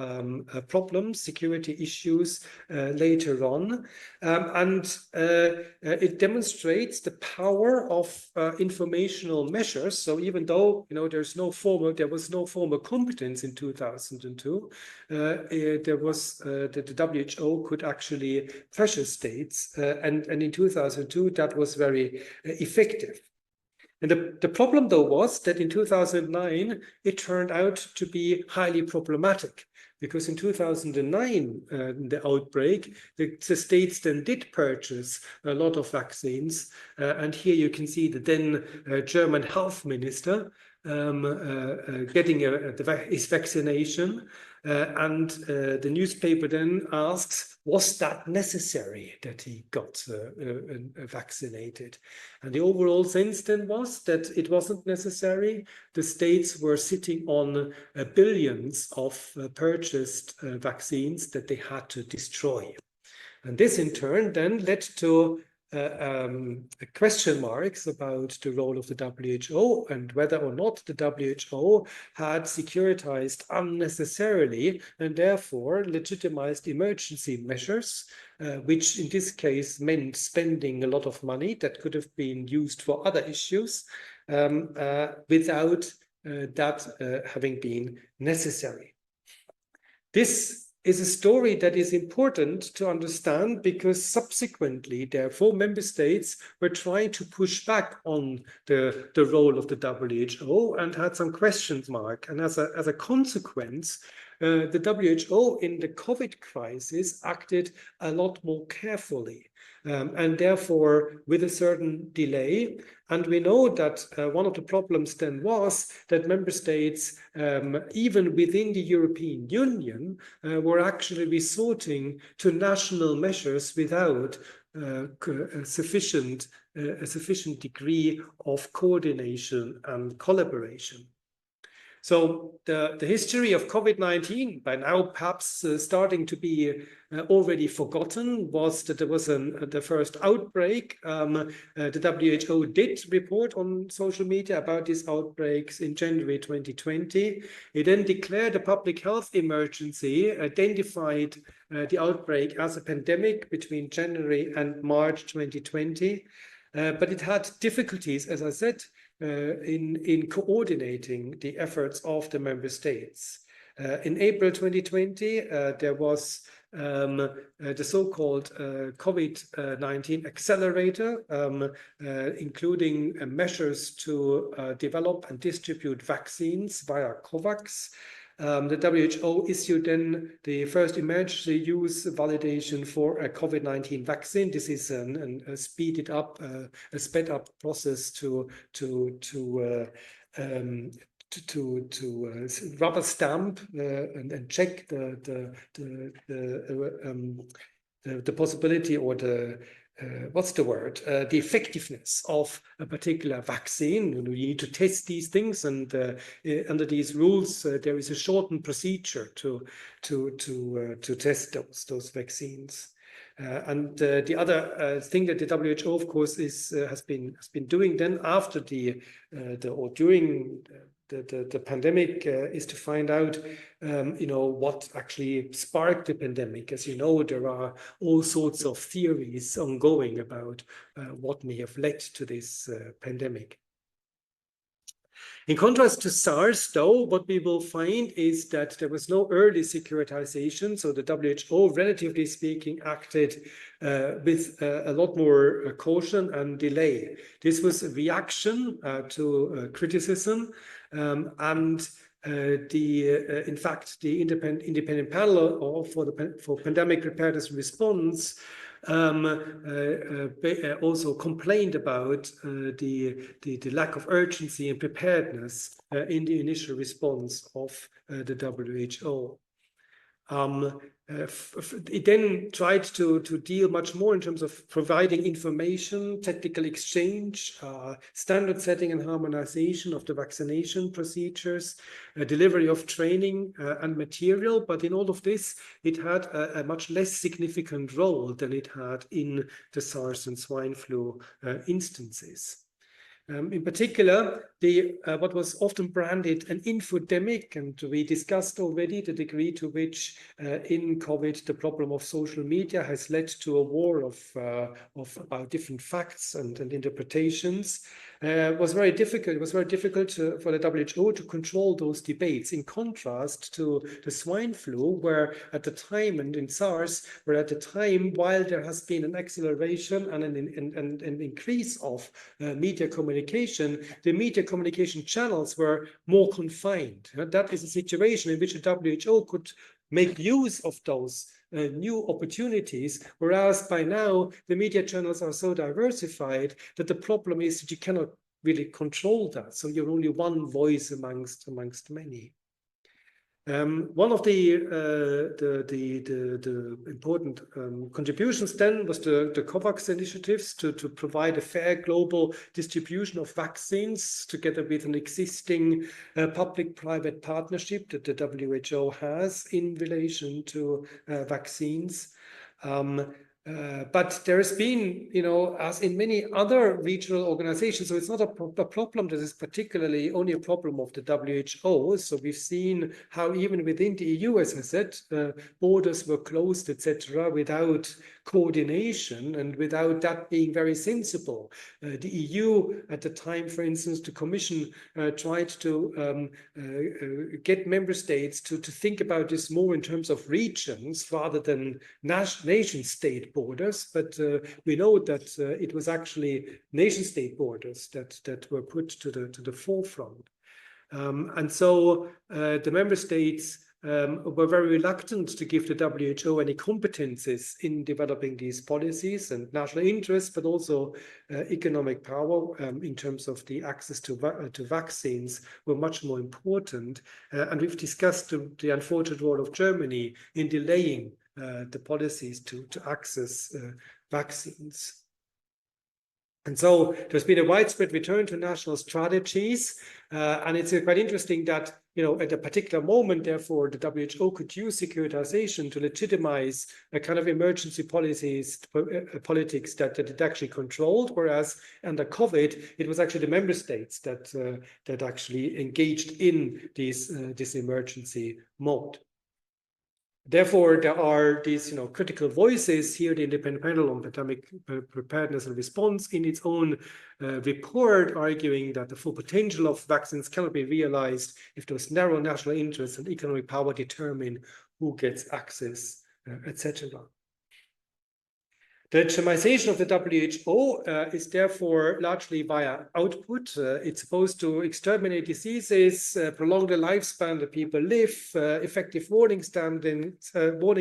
problems, security issues later on. It demonstrates the power of informational measures. So even though there was no formal competence in 2002, there was the WHO could actually pressure states, and in 2002 that was very effective. And the problem, though, was that in 2009, it turned out to be highly problematic, because in 2009, the outbreak, the states then did purchase a lot of vaccines. And here you can see the then German health minister getting his vaccination. And the newspaper then asks, was that necessary that he got vaccinated? And the overall sense then was that it wasn't necessary. The states were sitting on billions of purchased vaccines that they had to destroy. And this in turn then led to question marks about the role of the WHO and whether or not the WHO had securitized unnecessarily and therefore legitimized emergency measures, which in this case meant spending a lot of money that could have been used for other issues without that having been necessary. This is a story that is important to understand, because subsequently, therefore, member states were trying to push back on the role of the WHO and had some question mark. And as a consequence, the WHO in the COVID crisis acted a lot more carefully. And therefore with a certain delay. And we know that one of the problems then was that member states, even within the European Union, were actually resorting to national measures without a sufficient degree of coordination and collaboration. So the history of COVID-19, by now perhaps starting to be already forgotten, was that there was the first outbreak. The WHO did report on social media about these outbreaks in January 2020. It then declared a public health emergency, identified the outbreak as a pandemic between January and March 2020. But it had difficulties, as I said, in coordinating the efforts of the member states. In April 2020, there was the so-called COVID-19 accelerator, including measures to develop and distribute vaccines via COVAX. The WHO issued then the first emergency use validation for a COVID-19 vaccine. This is a sped up process to rubber stamp and check the possibility, or the the effectiveness of a particular vaccine. You need to test these things, and under these rules, there is a shortened procedure to test those vaccines. And the other thing that the WHO, of course, has been doing then after or during the pandemic is to find out, what actually sparked the pandemic. As you know, there are all sorts of theories ongoing about what may have led to this pandemic. In contrast to SARS, though, what we will find is that there was no early securitization. So the WHO, relatively speaking, acted with a lot more caution and delay. This was a reaction to criticism, and in fact, the independent panel for pandemic preparedness and response also complained about the lack of urgency and preparedness in the initial response of the WHO. It then tried to deal much more in terms of providing information, technical exchange, standard setting and harmonization of the vaccination procedures, delivery of training and material. But in all of this, it had a much less significant role than it had in the SARS and swine flu instances. In particular, what was often branded an infodemic, and we discussed already the degree to which in COVID the problem of social media has led to a war of about different facts and interpretations. Was very difficult. It was very difficult for the WHO to control those debates. In contrast to the swine flu, where at the time, and in SARS, where at the time, while there has been an acceleration and an increase of media communication, the media communication channels were more confined. That is a situation in which the WHO could make use of those new opportunities, whereas by now the media channels are so diversified that the problem is that you cannot really control that. So you're only one voice amongst many. One of the important contributions then was the COVAX initiatives to provide a fair global distribution of vaccines together with an existing public-private partnership that the WHO has in relation to vaccines. But there has been, as in many other regional organizations, so it's not a problem that is particularly only a problem of the WHO. So we've seen how even within the EU, as I said, borders were closed, etc., without coordination and without that being very sensible. The EU at the time, for instance, the Commission tried to get member states to think about this more in terms of regions rather than nation-state borders, but we know that it was actually nation-state borders that were put to the forefront. And so the member states were very reluctant to give the WHO any competences in developing these policies, and national interests, but also economic power in terms of the access to vaccines were much more important. And we've discussed the unfortunate role of Germany in delaying the policies to access vaccines. And so there's been a widespread return to national strategies, and it's quite interesting that, at a particular moment, therefore, the WHO could use securitization to legitimize a kind of emergency politics that it actually controlled, whereas under COVID, it was actually the member states that actually engaged in this emergency mode. Therefore, there are these, critical voices here. The Independent Panel on Pandemic Preparedness and Response, in its own report, arguing that the full potential of vaccines cannot be realized if those narrow national interests and economic power determine who gets access, etc. The legitimization of the WHO is therefore largely via output. It's supposed to exterminate diseases, prolong the lifespan that people live, effective warning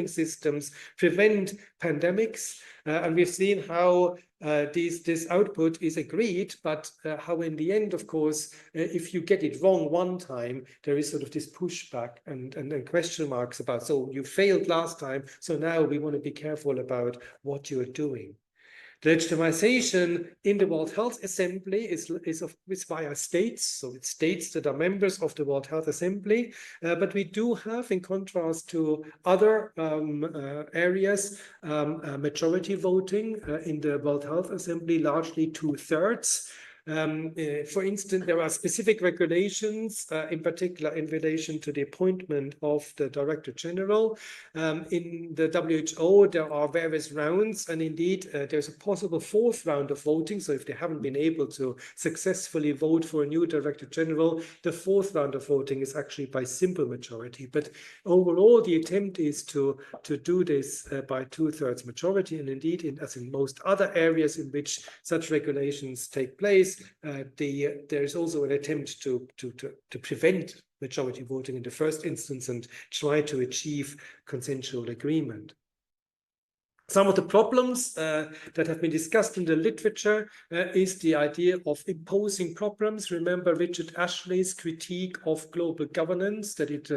systems, prevent pandemics. And we've seen how this output is agreed, but how in the end, of course, if you get it wrong one time, there is sort of this pushback and question marks about, so you failed last time, so now we want to be careful about what you're doing. The legitimization in the World Health Assembly is via states, so it's states that are members of the World Health Assembly, but we do have, in contrast to other areas, majority voting in the World Health Assembly, largely 2/3. For instance, there are specific regulations, in particular in relation to the appointment of the Director General. In the WHO, there are various rounds, and indeed, there's a possible 4th round of voting. So if they haven't been able to successfully vote for a new Director General, the 4th round of voting is actually by simple majority. But overall, the attempt is to do this by 2/3 majority, and indeed, as in most other areas in which such regulations take place, there is also an attempt to prevent majority voting in the first instance and try to achieve consensual agreement. Some of the problems that have been discussed in the literature is the idea of imposing problems. Remember Richard Ashley's critique of global governance, that it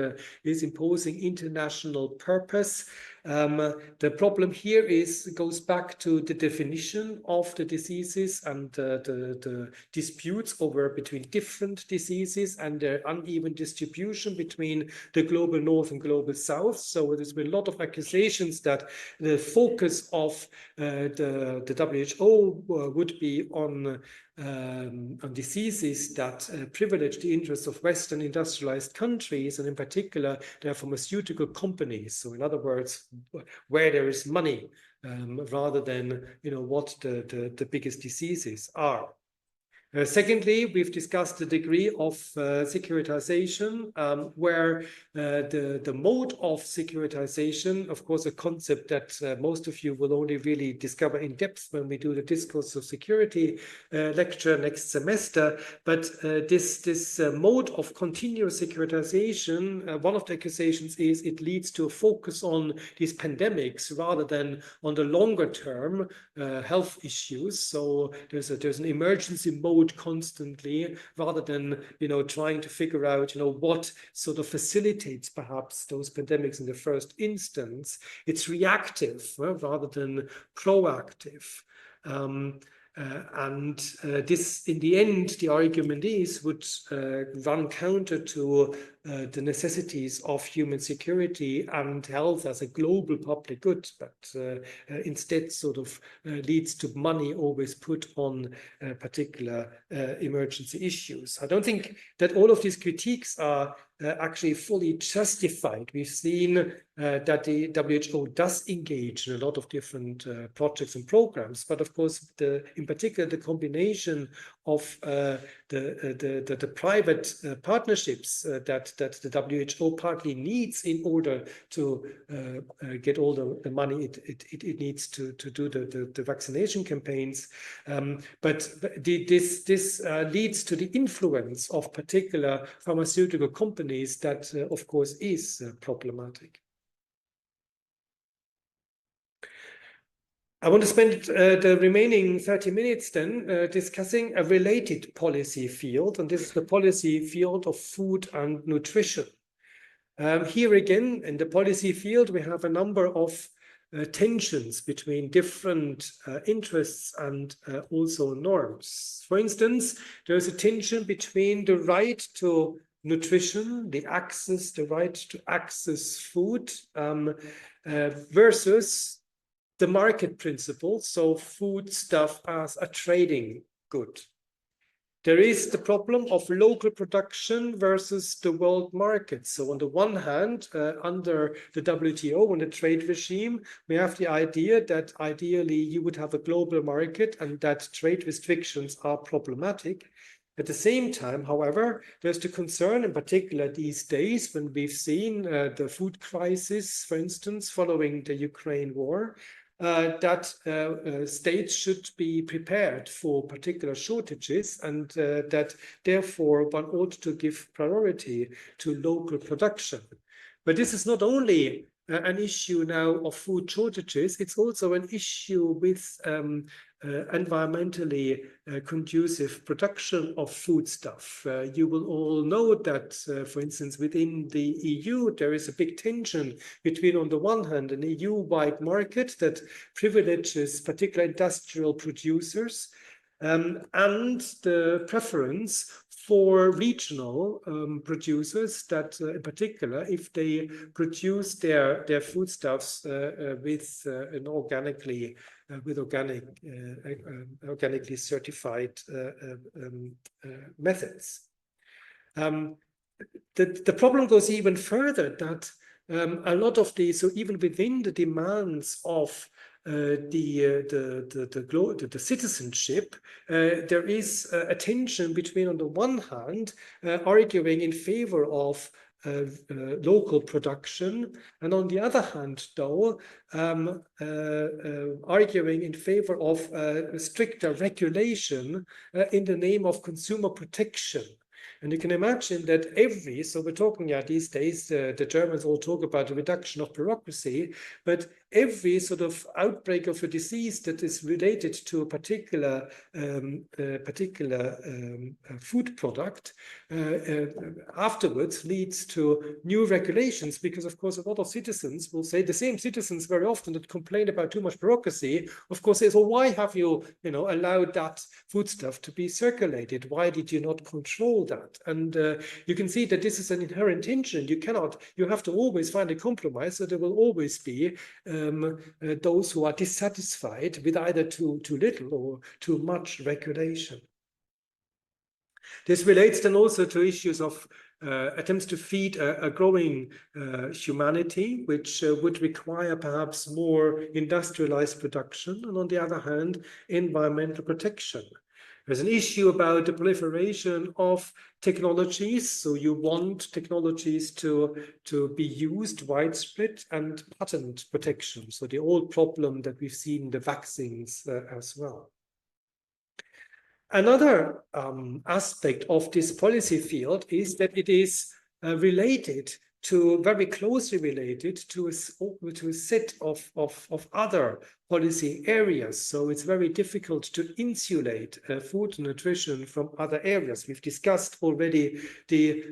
is imposing international purpose. The problem here goes back to the definition of the diseases and the disputes between different diseases and the uneven distribution between the global north and global south. So there's been a lot of accusations that the focus of the WHO would be on on diseases that privilege the interests of Western industrialized countries, and in particular their pharmaceutical companies. So in other words, where there is money, rather than what the biggest diseases are. Secondly, we've discussed the degree of securitization, where the mode of securitization, of course, a concept that most of you will only really discover in depth when we do the Discourse of Security lecture next semester. But this mode of continuous securitization, one of the accusations is it leads to a focus on these pandemics rather than on the longer term health issues. So there's an emergency mode constantly, rather than trying to figure out what sort of facilitates perhaps those pandemics in the first instance. It's reactive rather than proactive. This, in the end, the argument would run counter to the necessities of human security and health as a global public good, but instead sort of leads to money always put on particular emergency issues. I don't think that all of these critiques are actually fully justified. We've seen that the WHO does engage in a lot of different projects and programs, but of course, in particular, the combination of the private partnerships that the WHO partly needs in order to get all the money it needs to do the vaccination campaigns. But this leads to the influence of particular pharmaceutical companies that, of course, is problematic. I want to spend the remaining 30 minutes then discussing a related policy field, and this is the policy field of food and nutrition. Here again, in the policy field, we have a number of tensions between different interests and also norms. For instance, there's a tension between the right to nutrition, the right to access food, versus the market principle, so food stuff as a trading good. There is the problem of local production versus the world market. So on the one hand, under the WTO and the trade regime, we have the idea that ideally you would have a global market and that trade restrictions are problematic. At the same time, however, there's the concern, in particular these days, when we've seen the food crisis, for instance, following the Ukraine war, that states should be prepared for particular shortages, and that therefore one ought to give priority to local production. But this is not only an issue now of food shortages, it's also an issue with environmentally conducive production of foodstuff. You will all know that, for instance, within the EU, there is a big tension between, on the one hand, an EU-wide market that privileges particular industrial producers, and the preference for regional producers that, in particular, if they produce their foodstuffs with organically certified methods. The problem goes even further, that a lot of so even within the demands of the citizenship, there is a tension between, on the one hand, arguing in favor of local production, and on the other hand, though, arguing in favor of stricter regulation in the name of consumer protection. And you can imagine that so we're talking these days, the Germans all talk about the reduction of bureaucracy, but every sort of outbreak of a disease that is related to a particular food product afterwards leads to new regulations, because of course a lot of citizens will say, the same citizens very often that complain about too much bureaucracy, of course say, so why have you allowed that foodstuff to be circulated? Why did you not control that? And you can see that this is an inherent tension. You have to always find a compromise, so there will always be those who are dissatisfied with either too little or too much regulation. This relates then also to issues of attempts to feed a growing humanity, which would require perhaps more industrialized production, and on the other hand, environmental protection. There's an issue about the proliferation of technologies. So you want technologies to be used widespread, and patent protection. So the old problem that we've seen in the vaccines as well. Another aspect of this policy field is that it is very closely related to a set of other policy areas. So it's very difficult to insulate food and nutrition from other areas. We've discussed already the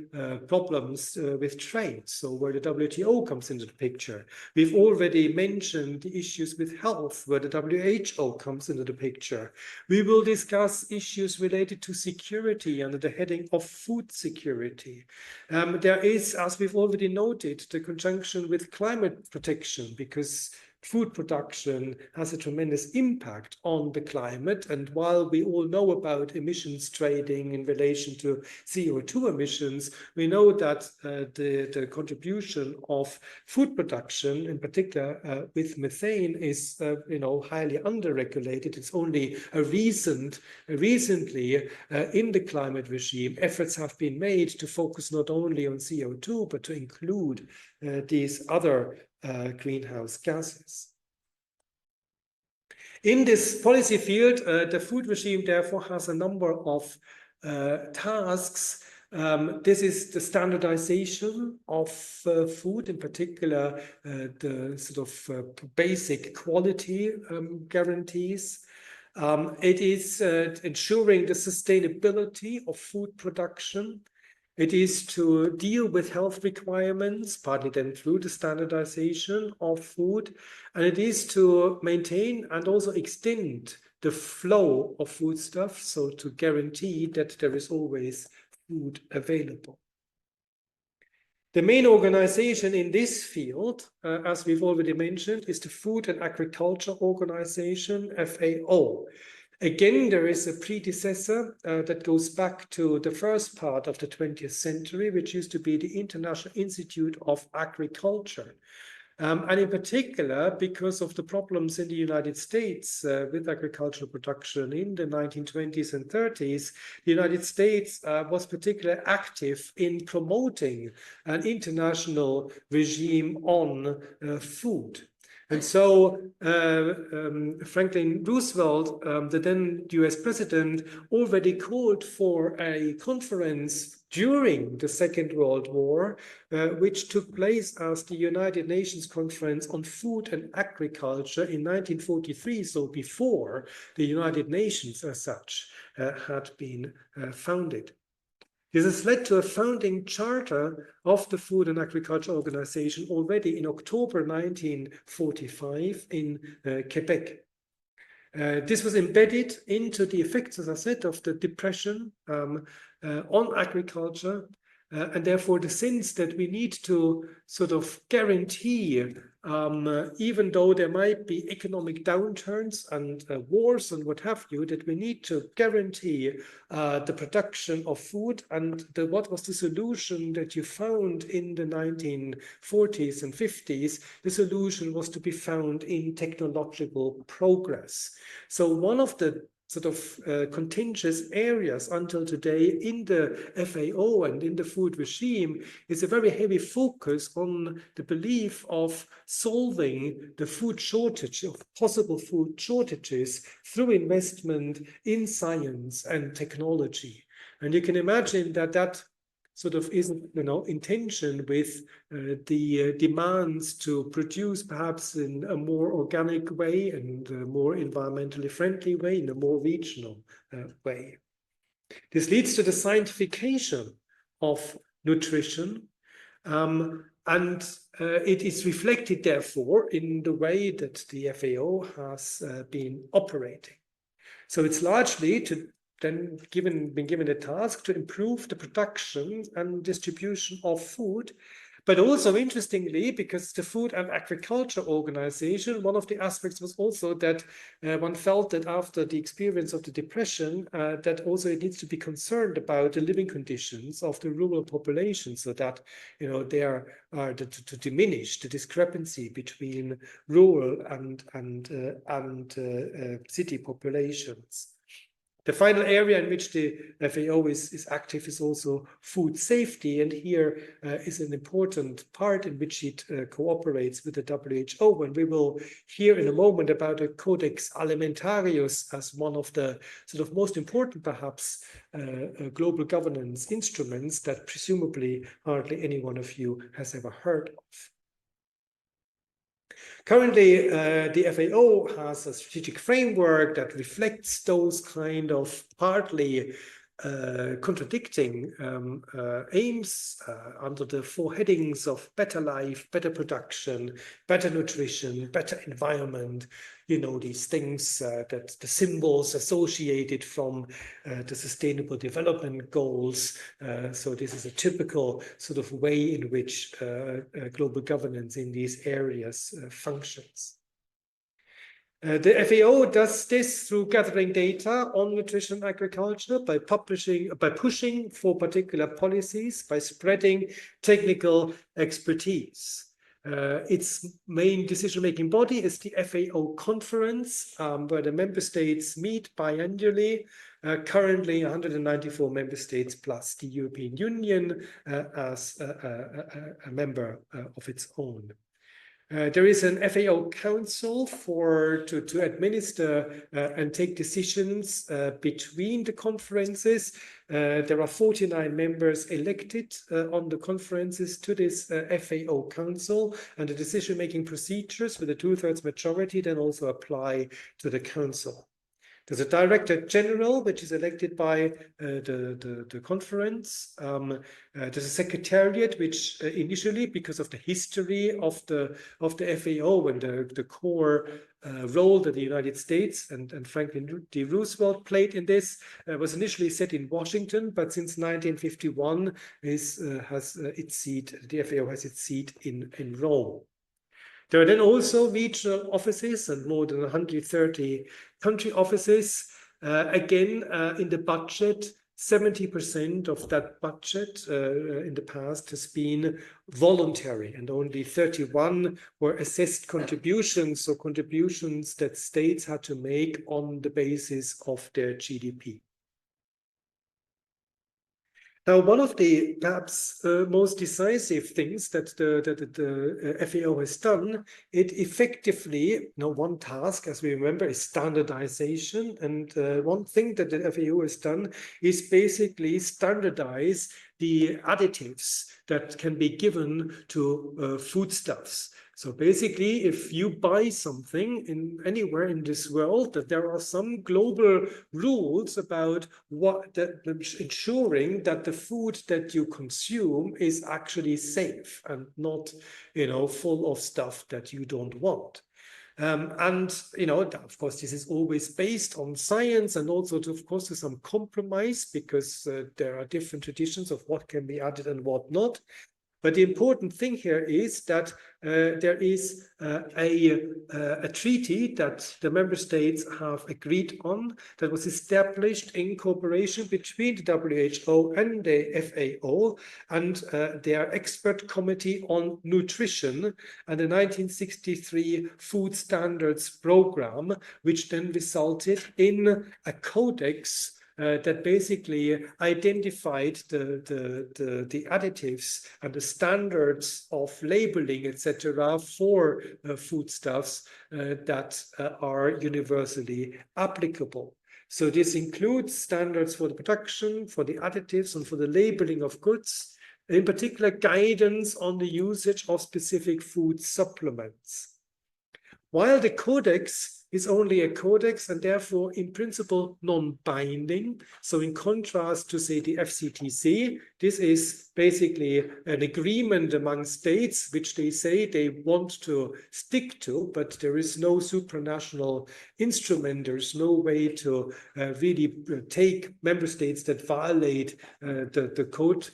problems with trade, so where the WTO comes into the picture. We've already mentioned the issues with health, where the WHO comes into the picture. We will discuss issues related to security under the heading of food security. There is, as we've already noted, the conjunction with climate protection, because food production has a tremendous impact on the climate. And while we all know about emissions trading in relation to CO2 emissions, we know that the contribution of food production, in particular with methane, is highly underregulated. It's only recently in the climate regime, efforts have been made to focus not only on CO2, but to include these other greenhouse gases. In this policy field, the food regime therefore has a number of tasks. This is the standardization of food, in particular the sort of basic quality guarantees. It is ensuring the sustainability of food production. It is to deal with health requirements, partly then through the standardization of food, and it is to maintain and also extend the flow of foodstuffs, so to guarantee that there is always food available. The main organization in this field, as we've already mentioned, is the Food and Agriculture Organization, FAO. Again, there is a predecessor that goes back to the first part of the 20th century, which used to be the International Institute of Agriculture. And in particular, because of the problems in the United States with agricultural production in the 1920s and 30s, the United States was particularly active in promoting an international regime on food. And so Franklin Roosevelt, the then US president, already called for a conference during the Second World War, which took place as the United Nations Conference on Food and Agriculture in 1943, so before the United Nations as such had been founded. This has led to a founding charter of the Food and Agriculture Organization already in October 1945 in Quebec. This was embedded into the effects, as I said, of the Depression on agriculture, and therefore the sense that we need to sort of guarantee, even though there might be economic downturns and wars and what have you, that we need to guarantee the production of food. And what was the solution that you found in the 1940s and 50s? The solution was to be found in technological progress. So one of the sort of contentious areas until today in the FAO and in the food regime is a very heavy focus on the belief of solving the food shortage, of possible food shortages, through investment in science and technology. And you can imagine that that sort of is, in tension with the demands to produce perhaps in a more organic way and a more environmentally friendly way, in a more regional way. This leads to the scientification of nutrition, and it is reflected, therefore, in the way that the FAO has been operating. So it's largely been given the task to improve the production and distribution of food But also interestingly, because the Food and Agriculture Organization, one of the aspects was also that one felt that after the experience of the Depression, that also it needs to be concerned about the living conditions of the rural population, so that there are to diminish the discrepancy between rural and city populations. The final area in which the FAO is active is also food safety, and here is an important part in which it cooperates with the WHO. And we will hear in a moment about a Codex Alimentarius as one of the sort of most important, perhaps, global governance instruments that presumably hardly any one of you has ever heard of. Currently, the FAO has a strategic framework that reflects those kind of partly contradicting aims under the 4 headings of better life, better production, better nutrition, better environment. These things that the symbols associated from the Sustainable Development Goals. So this is a typical sort of way in which global governance in these areas functions. The FAO does this through gathering data on nutrition and agriculture, by pushing for particular policies, by spreading technical expertise. Its main decision-making body is the FAO conference, where the member states meet biannually. Currently, 194 member states plus the European Union as a member of its own. There is an FAO Council to administer and take decisions between the conferences. There are 49 members elected on the conferences to this FAO Council, and the decision-making procedures with a 2/3 majority then also apply to the Council. There's a Director General, which is elected by the conference. There's a Secretariat, which initially, because of the history of the FAO and the core role that the United States and Franklin D. Roosevelt played in this, was initially set in Washington, but since 1951 has its seat. The FAO has its seat in Rome. There are then also regional offices and more than 130 country offices. Again, in the budget, 70% of that budget in the past has been voluntary, and only 31 were assessed contributions, so contributions that states had to make on the basis of their GDP. Now, one of the perhaps most decisive things that the FAO has done, it effectively, one task, as we remember, is standardization. And one thing that the FAO has done is basically standardize the additives that can be given to foodstuffs. So basically, if you buy something anywhere in this world, that there are some global rules about ensuring that the food that you consume is actually safe and not, full of stuff that you don't want. Of course, this is always based on science and also, of course, to some compromise, because there are different traditions of what can be added and what not. But the important thing here is that there is a treaty that the member states have agreed on, that was established in cooperation between the WHO and the FAO and their expert committee on nutrition, and the 1963 Food Standards Program, which then resulted in a codex that basically identified the additives and the standards of labeling, etc., for foodstuffs that are universally applicable. So this includes standards for the production, for the additives, and for the labeling of goods, in particular guidance on the usage of specific food supplements. While the codex is only a codex and therefore in principle non-binding, so in contrast to, say, the FCTC, this is basically an agreement among states, which they say they want to stick to, but there is no supranational instrument. There's no way to really take member states that violate the code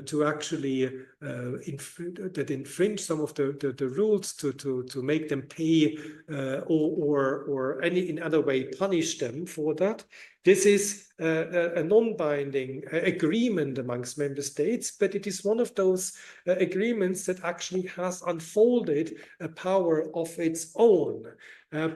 to actually that infringe some of the rules to make them pay or any in other way punish them for that. This is a non-binding agreement amongst member states, but it is one of those agreements that actually has unfolded a power of its own,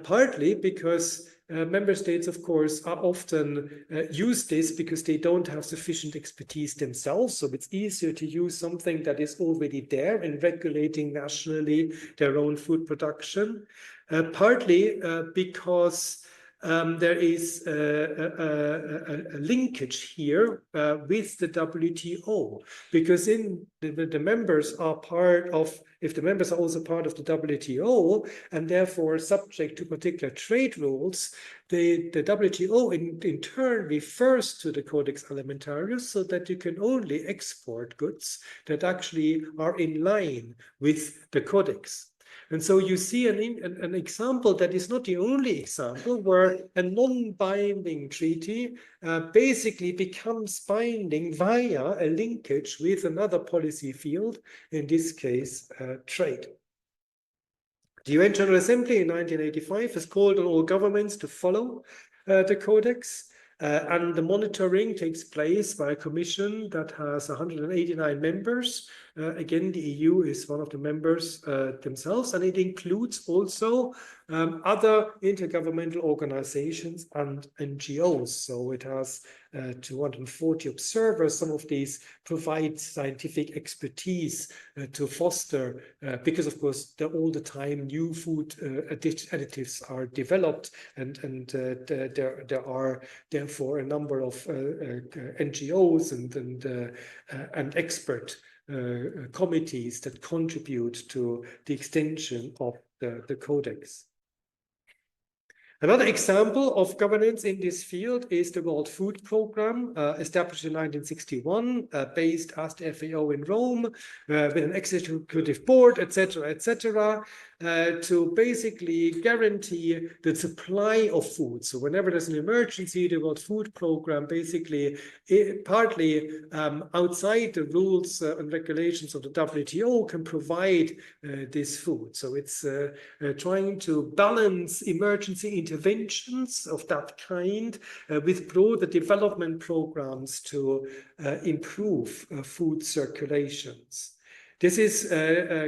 partly because member states, of course, are often use this because they don't have sufficient expertise themselves. So it's easier to use something that is already there in regulating nationally their own food production. Partly because there is a linkage here with the WTO, because in the members are part of, if the members are also part of the WTO and therefore subject to particular trade rules, the WTO in turn refers to the Codex Alimentarius so that you can only export goods that actually are in line with the Codex. And so you see an example that is not the only example where a non-binding treaty basically becomes binding via a linkage with another policy field, in this case, trade. The UN General Assembly in 1985 has called on all governments to follow the Codex. And the monitoring takes place by a commission that has 189 members. Again, the EU is one of the members themselves, and it includes also other intergovernmental organizations and NGOs. So it has 240 observers. Some of these provide scientific expertise to foster, because of course, all the time new food additives are developed, and there are therefore a number of NGOs and expert committees that contribute to the extension of the Codex. Another example of governance in this field is the World Food Programme, established in 1961, based as the FAO in Rome, with an executive board, etc., to basically guarantee the supply of food. So whenever there's an emergency, the World Food Programme basically partly outside the rules and regulations of the WTO can provide this food. So it's trying to balance emergency interventions of that kind with broader development programs to improve food circulations. This is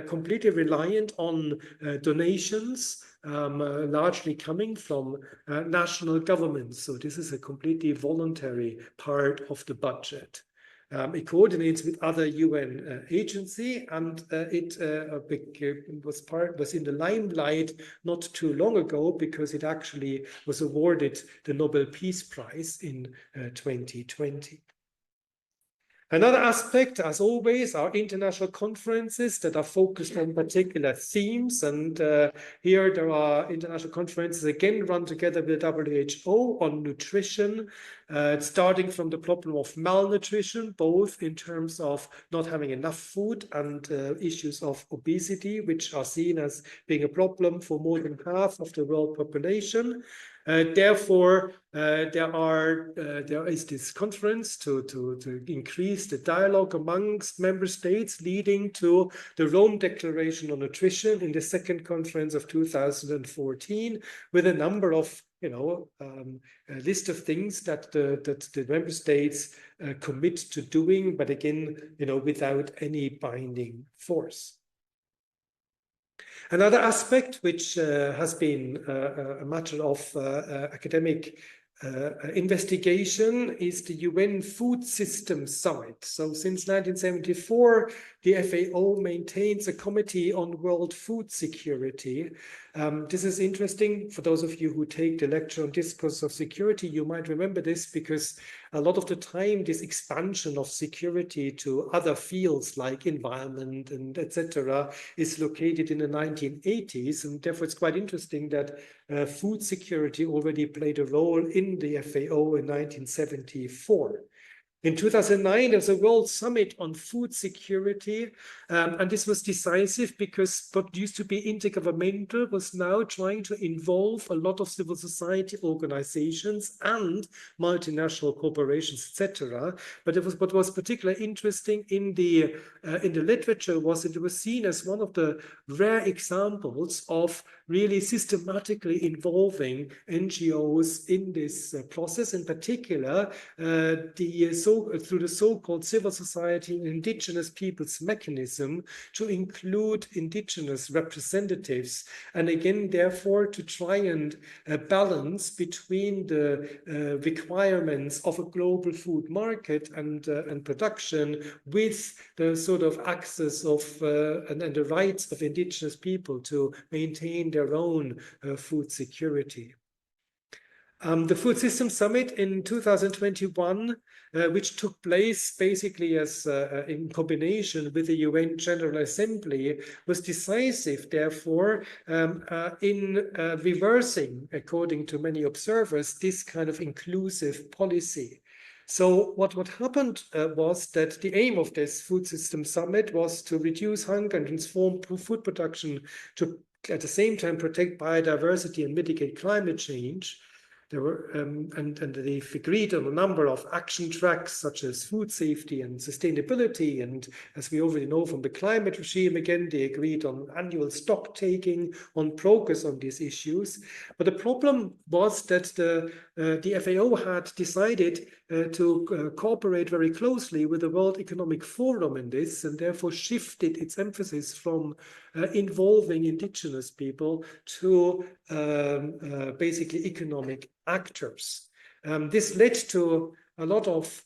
completely reliant on donations, largely coming from national governments. So this is a completely voluntary part of the budget. It coordinates with other UN agency, and it was in the limelight not too long ago because it actually was awarded the Nobel Peace Prize in 2020. Another aspect, as always, are international conferences that are focused on particular themes. And here there are international conferences again run together with the WHO on nutrition, starting from the problem of malnutrition, both in terms of not having enough food and issues of obesity, which are seen as being a problem for more than half of the world population. Therefore, there is this conference to increase the dialogue amongst member states, leading to the Rome Declaration on Nutrition in the second conference of 2014, with a number of a list of things that the member states commit to doing, but again, without any binding force. Another aspect which has been a matter of academic investigation is the UN Food Systems Summit. So since 1974, the FAO maintains a committee on world food security. This is interesting for those of you who take the lecture on discourse of security. You might remember this because a lot of the time this expansion of security to other fields like environment and etc. is located in the 1980s, and therefore it's quite interesting that food security already played a role in the FAO in 1974. In 2009, there was a World Summit on Food Security, and this was decisive because what used to be intergovernmental was now trying to involve a lot of civil society organizations and multinational corporations, etc. But what was particularly interesting in the literature was it was seen as one of the rare examples of really systematically involving NGOs in this process, in particular through the so-called civil society and indigenous peoples mechanism to include indigenous representatives, and again therefore to try and balance between the requirements of a global food market and production with the sort of access of and the rights of indigenous people to maintain their own food security. The Food System Summit in 2021, which took place basically as in combination with the UN General Assembly, was decisive, therefore, in reversing, according to many observers, this kind of inclusive policy. So what happened was that the aim of this Food System Summit was to reduce hunger and transform food production to, at the same time, protect biodiversity and mitigate climate change. There were, and they've agreed on a number of action tracks, such as food safety and sustainability. And as we already know from the climate regime, again, they agreed on annual stock taking, on progress on these issues. But the problem was that the FAO had decided to cooperate very closely with the World Economic Forum in this, and therefore shifted its emphasis from involving indigenous people to basically economic actors. This led to a lot of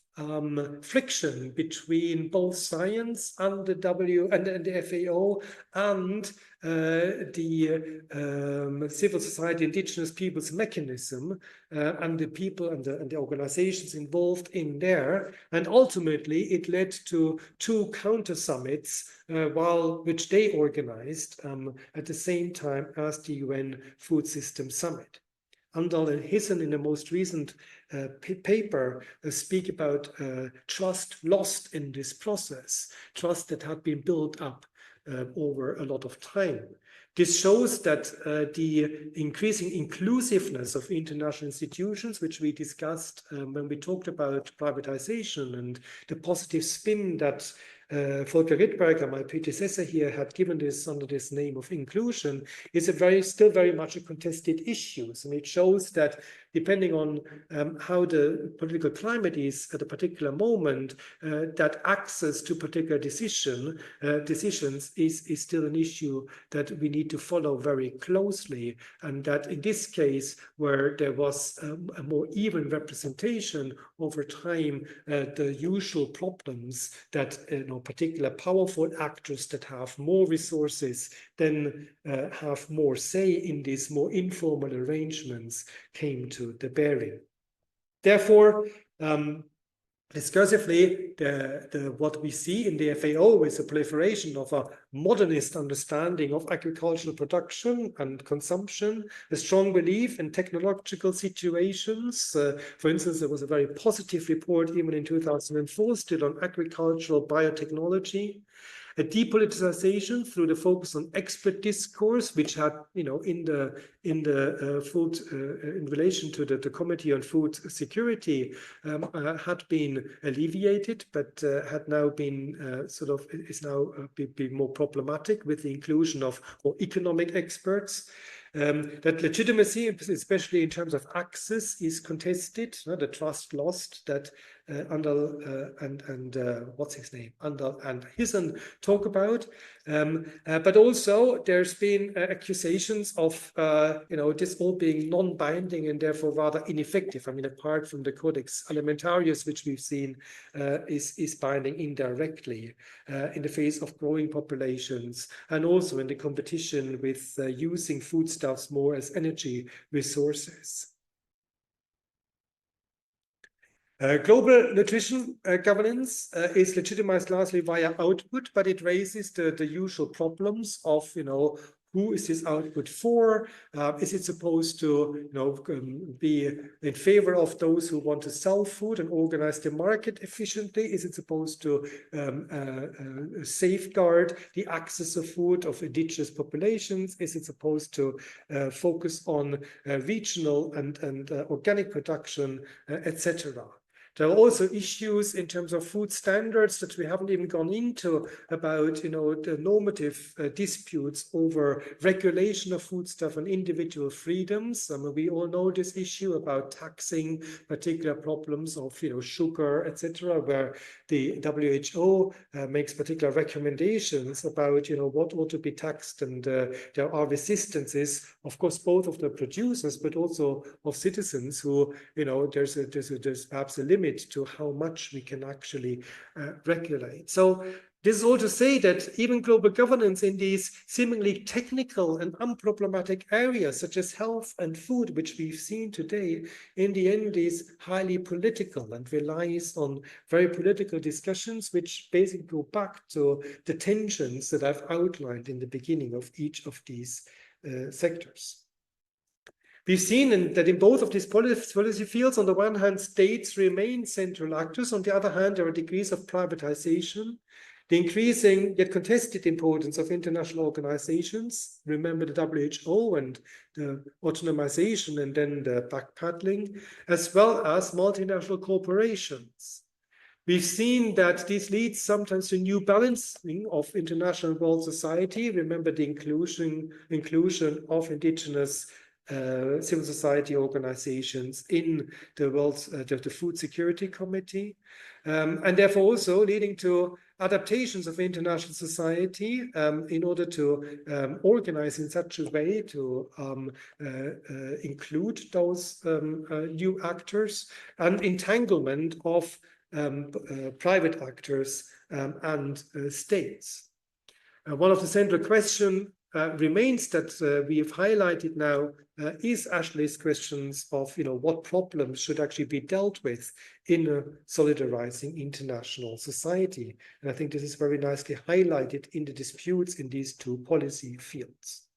friction between both science and the the FAO and the civil society indigenous peoples mechanism and the people and the organizations involved in there, and ultimately it led to two counter summits which they organized at the same time as the UN Food System Summit. Andal and Hissen in the most recent paper speak about trust lost in this process, trust that had been built up over a lot of time. This shows that the increasing inclusiveness of international institutions, which we discussed when we talked about privatization and the positive spin that Volker Rittberger, my predecessor here, had given this under this name of inclusion, is still very much a contested issue. And it shows that depending on how the political climate is at a particular moment, that access to particular decisions is still an issue that we need to follow very closely. And that in this case, where there was a more even representation over time, the usual problems that particular powerful actors that have more resources then have more say in these more informal arrangements came to the bearing. Therefore, discursively, what we see in the FAO is a proliferation of a modernist understanding of agricultural production and consumption, a strong belief in technological situations. For instance, there was a very positive report even in 2004 still on agricultural biotechnology. A depoliticization through the focus on expert discourse, which had, in relation to the Committee on Food Security, had been alleviated, but had now been is now be more problematic with the inclusion of more economic experts. That legitimacy, especially in terms of access, is contested. The trust lost that Andal and what's his name, Andal and Hissen talk about. But also there's been accusations of this all being non-binding and therefore rather ineffective. I mean, apart from the Codex Alimentarius, which we've seen is binding indirectly in the face of growing populations, and also in the competition with using foodstuffs more as energy resources. Global nutrition governance is legitimized largely via output, but it raises the usual problems of, who who is this output for? Is it supposed to be in favor of those who want to sell food and organize the market efficiently? Is it supposed to safeguard the access of food of indigenous populations? Is it supposed to focus on regional and organic production, etc.? There are also issues in terms of food standards that we haven't even gone into about, the normative disputes over regulation of foodstuff and individual freedoms. We all know this issue about taxing particular problems of, sugar, etc., where the WHO makes particular recommendations about, what ought to be taxed, and there are resistances, of course, both of the producers, but also of citizens who, there's perhaps a limit to how much we can actually regulate. So this is all to say that even global governance in these seemingly technical and unproblematic areas, such as health and food, which we've seen today, in the end is highly political and relies on very political discussions, which basically go back to the tensions that I've outlined in the beginning of each of these sectors. We've seen that in both of these policy fields, on the one hand, states remain central actors. On the other hand, there are degrees of privatization. The increasing yet contested importance of international organizations, remember the WHO and the autonomization and then the backpedaling, as well as multinational corporations. We've seen that this leads sometimes to new balancing of international world society. Remember the inclusion of indigenous civil society organizations in the Food Security Committee, and therefore also leading to adaptations of international society in order to organize in such a way to include those new actors, and entanglement of private actors and states. One of the central questions remains that we have highlighted now is Ashley's questions of what problems should actually be dealt with in a solidarizing international society. And I think this is very nicely highlighted in the disputes in these two policy fields.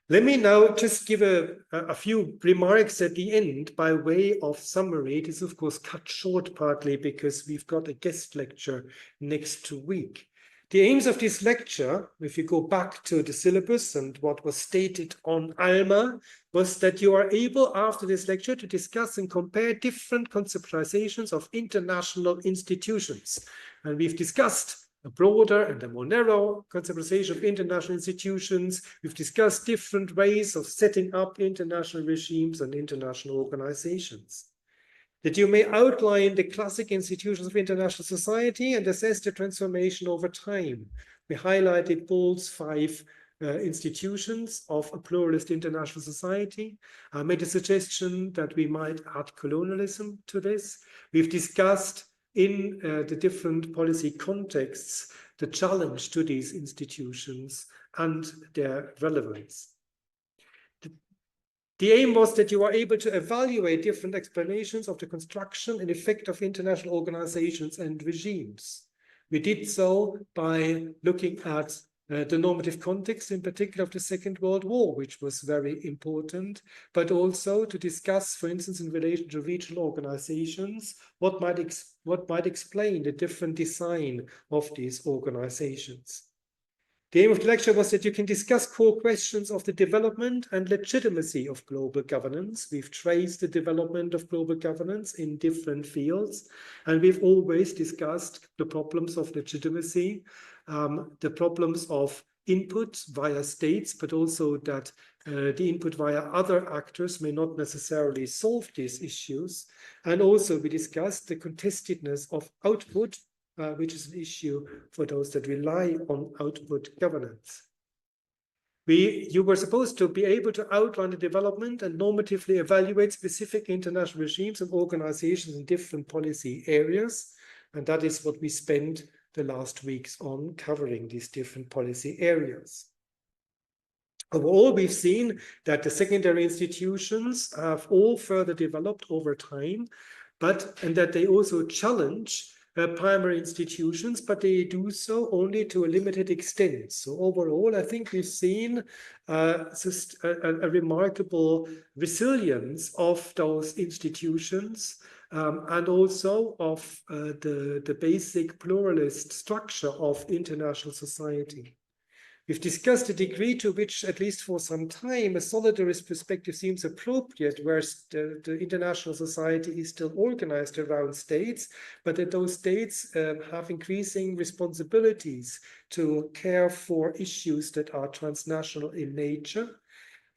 Let me now just give a few remarks at the end by way of summary. It is, of course, cut short partly because we've got a guest lecture next week. The aims of this lecture, if you go back to the syllabus and what was stated on ALMA, was that you are able, after this lecture, to discuss and compare different conceptualizations of international institutions. And we've discussed a broader and a more narrow conceptualization of international institutions. We've discussed different ways of setting up international regimes and international organizations. That you may outline the classic institutions of international society and assess the transformation over time. We highlighted Ball's 5 institutions of a pluralist international society. I made a suggestion that we might add colonialism to this. We've discussed in the different policy contexts the challenge to these institutions and their relevance. The aim was that you are able to evaluate different explanations of the construction and effect of international organizations and regimes. We did so by looking at the normative context, in particular of the Second World War, which was very important, but also to discuss, for instance, in relation to regional organizations, what might explain the different design of these organizations. The aim of the lecture was that you can discuss core questions of the development and legitimacy of global governance. We've traced the development of global governance in different fields, and we've always discussed the problems of legitimacy, the problems of input via states, but also that the input via other actors may not necessarily solve these issues. And also we discussed the contestedness of output, which is an issue for those that rely on output governance. You were supposed to be able to outline the development and normatively evaluate specific international regimes and organizations in different policy areas. And that is what we spent the last weeks on, covering these different policy areas. Overall, we've seen that the secondary institutions have all further developed over time, and that they also challenge primary institutions, but they do so only to a limited extent. So overall, I think we've seen just a remarkable resilience of those institutions, and also of the basic pluralist structure of international society. We've discussed the degree to which, at least for some time, a solidarist perspective seems appropriate, where the international society is still organized around states, but that those states have increasing responsibilities to care for issues that are transnational in nature.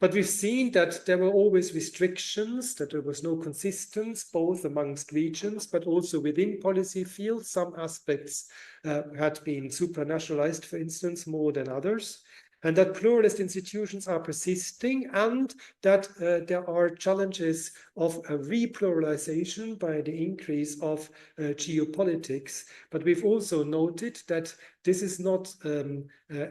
But we've seen that there were always restrictions, that there was no consistency both amongst regions, but also within policy fields. Some aspects had been supranationalized, for instance, more than others, and that pluralist institutions are persisting, and that there are challenges of a repluralization by the increase of geopolitics. But we've also noted that this is not,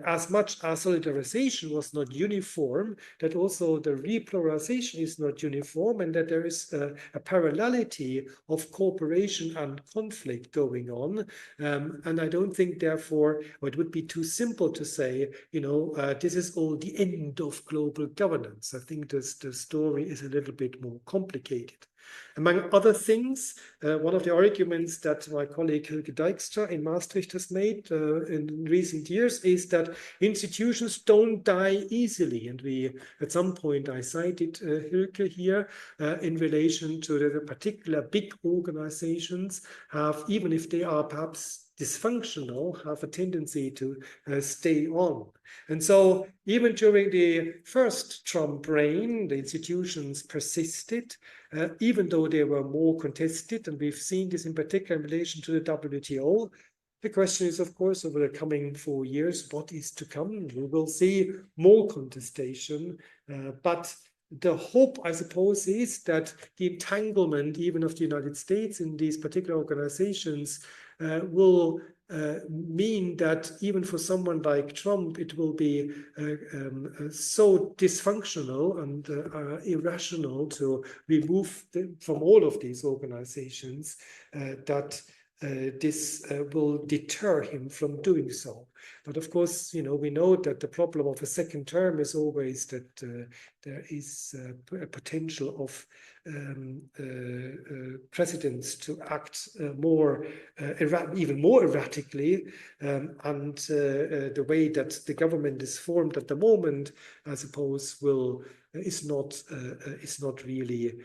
as much as solidarization was not uniform, that also the repluralization is not uniform, and that there is a parallelity of cooperation and conflict going on. And I don't think, therefore, it would be too simple to say, this is all the end of global governance. I think the story is a little bit more complicated. Among other things, one of the arguments that my colleague Hilke Dijkstra in Maastricht has made in recent years is that institutions don't die easily. And at some point, I cited Hilke here in relation to the particular big organizations have, even if they are perhaps dysfunctional, have a tendency to stay on. And so even during the first Trump reign, the institutions persisted, even though they were more contested, and we've seen this in particular in relation to the WTO. The question is, of course, over the coming 4 years, what is to come? We will see more contestation, but the hope, I suppose, is that the entanglement even of the United States in these particular organizations will mean that even for someone like Trump, it will be so dysfunctional and irrational to remove from all of these organizations that this will deter him from doing so. But of course, we know that the problem of a second term is always that there is a potential of presidents to act even more erratically, and the way that the government is formed at the moment, I suppose, is not really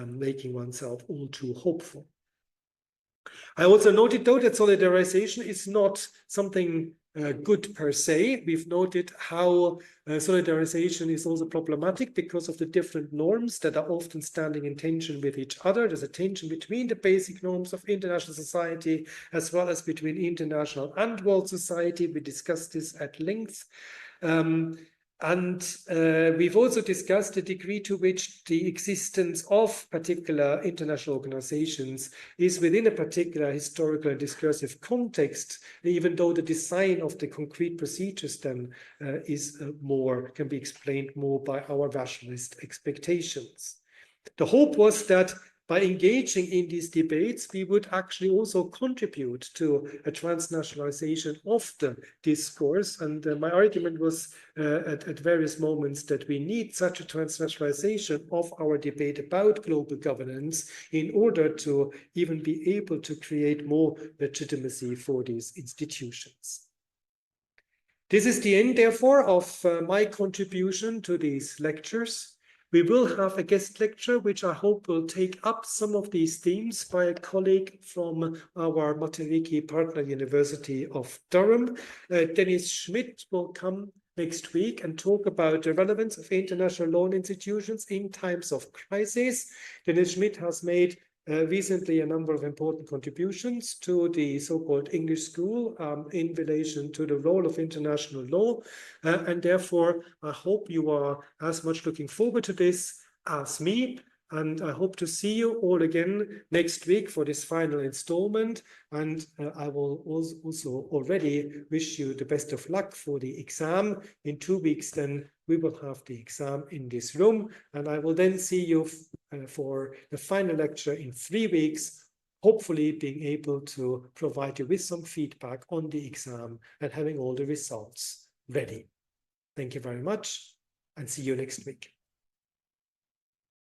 making oneself all too hopeful. I also noted, though, that solidarization is not something good per se. We've noted how solidarization is also problematic because of the different norms that are often standing in tension with each other. There's a tension between the basic norms of international society as well as between international and world society. We discussed this at length. And we've also discussed the degree to which the existence of particular international organizations is within a particular historical and discursive context, even though the design of the concrete procedures then can be explained more by our rationalist expectations. The hope was that by engaging in these debates, we would actually also contribute to a transnationalization of the discourse. And my argument was at various moments that we need such a transnationalization of our debate about global governance in order to even be able to create more legitimacy for these institutions. This is the end, therefore, of my contribution to these lectures. We will have a guest lecture, which I hope will take up some of these themes by a colleague from our Matariki Partner University of Durham. Dennis Schmidt will come next week and talk about the relevance of international loan institutions in times of crisis. Dennis Schmidt has made recently a number of important contributions to the so-called English school in relation to the role of international law. And therefore, I hope you are as much looking forward to this as me. And I hope to see you all again next week for this final installment. And I will also already wish you the best of luck for the exam. In 2 weeks, then we will have the exam in this room. And I will then see you for the final lecture in 3 weeks hopefully being able to provide you with some feedback on the exam and having all the results ready. Thank you very much and see you next week.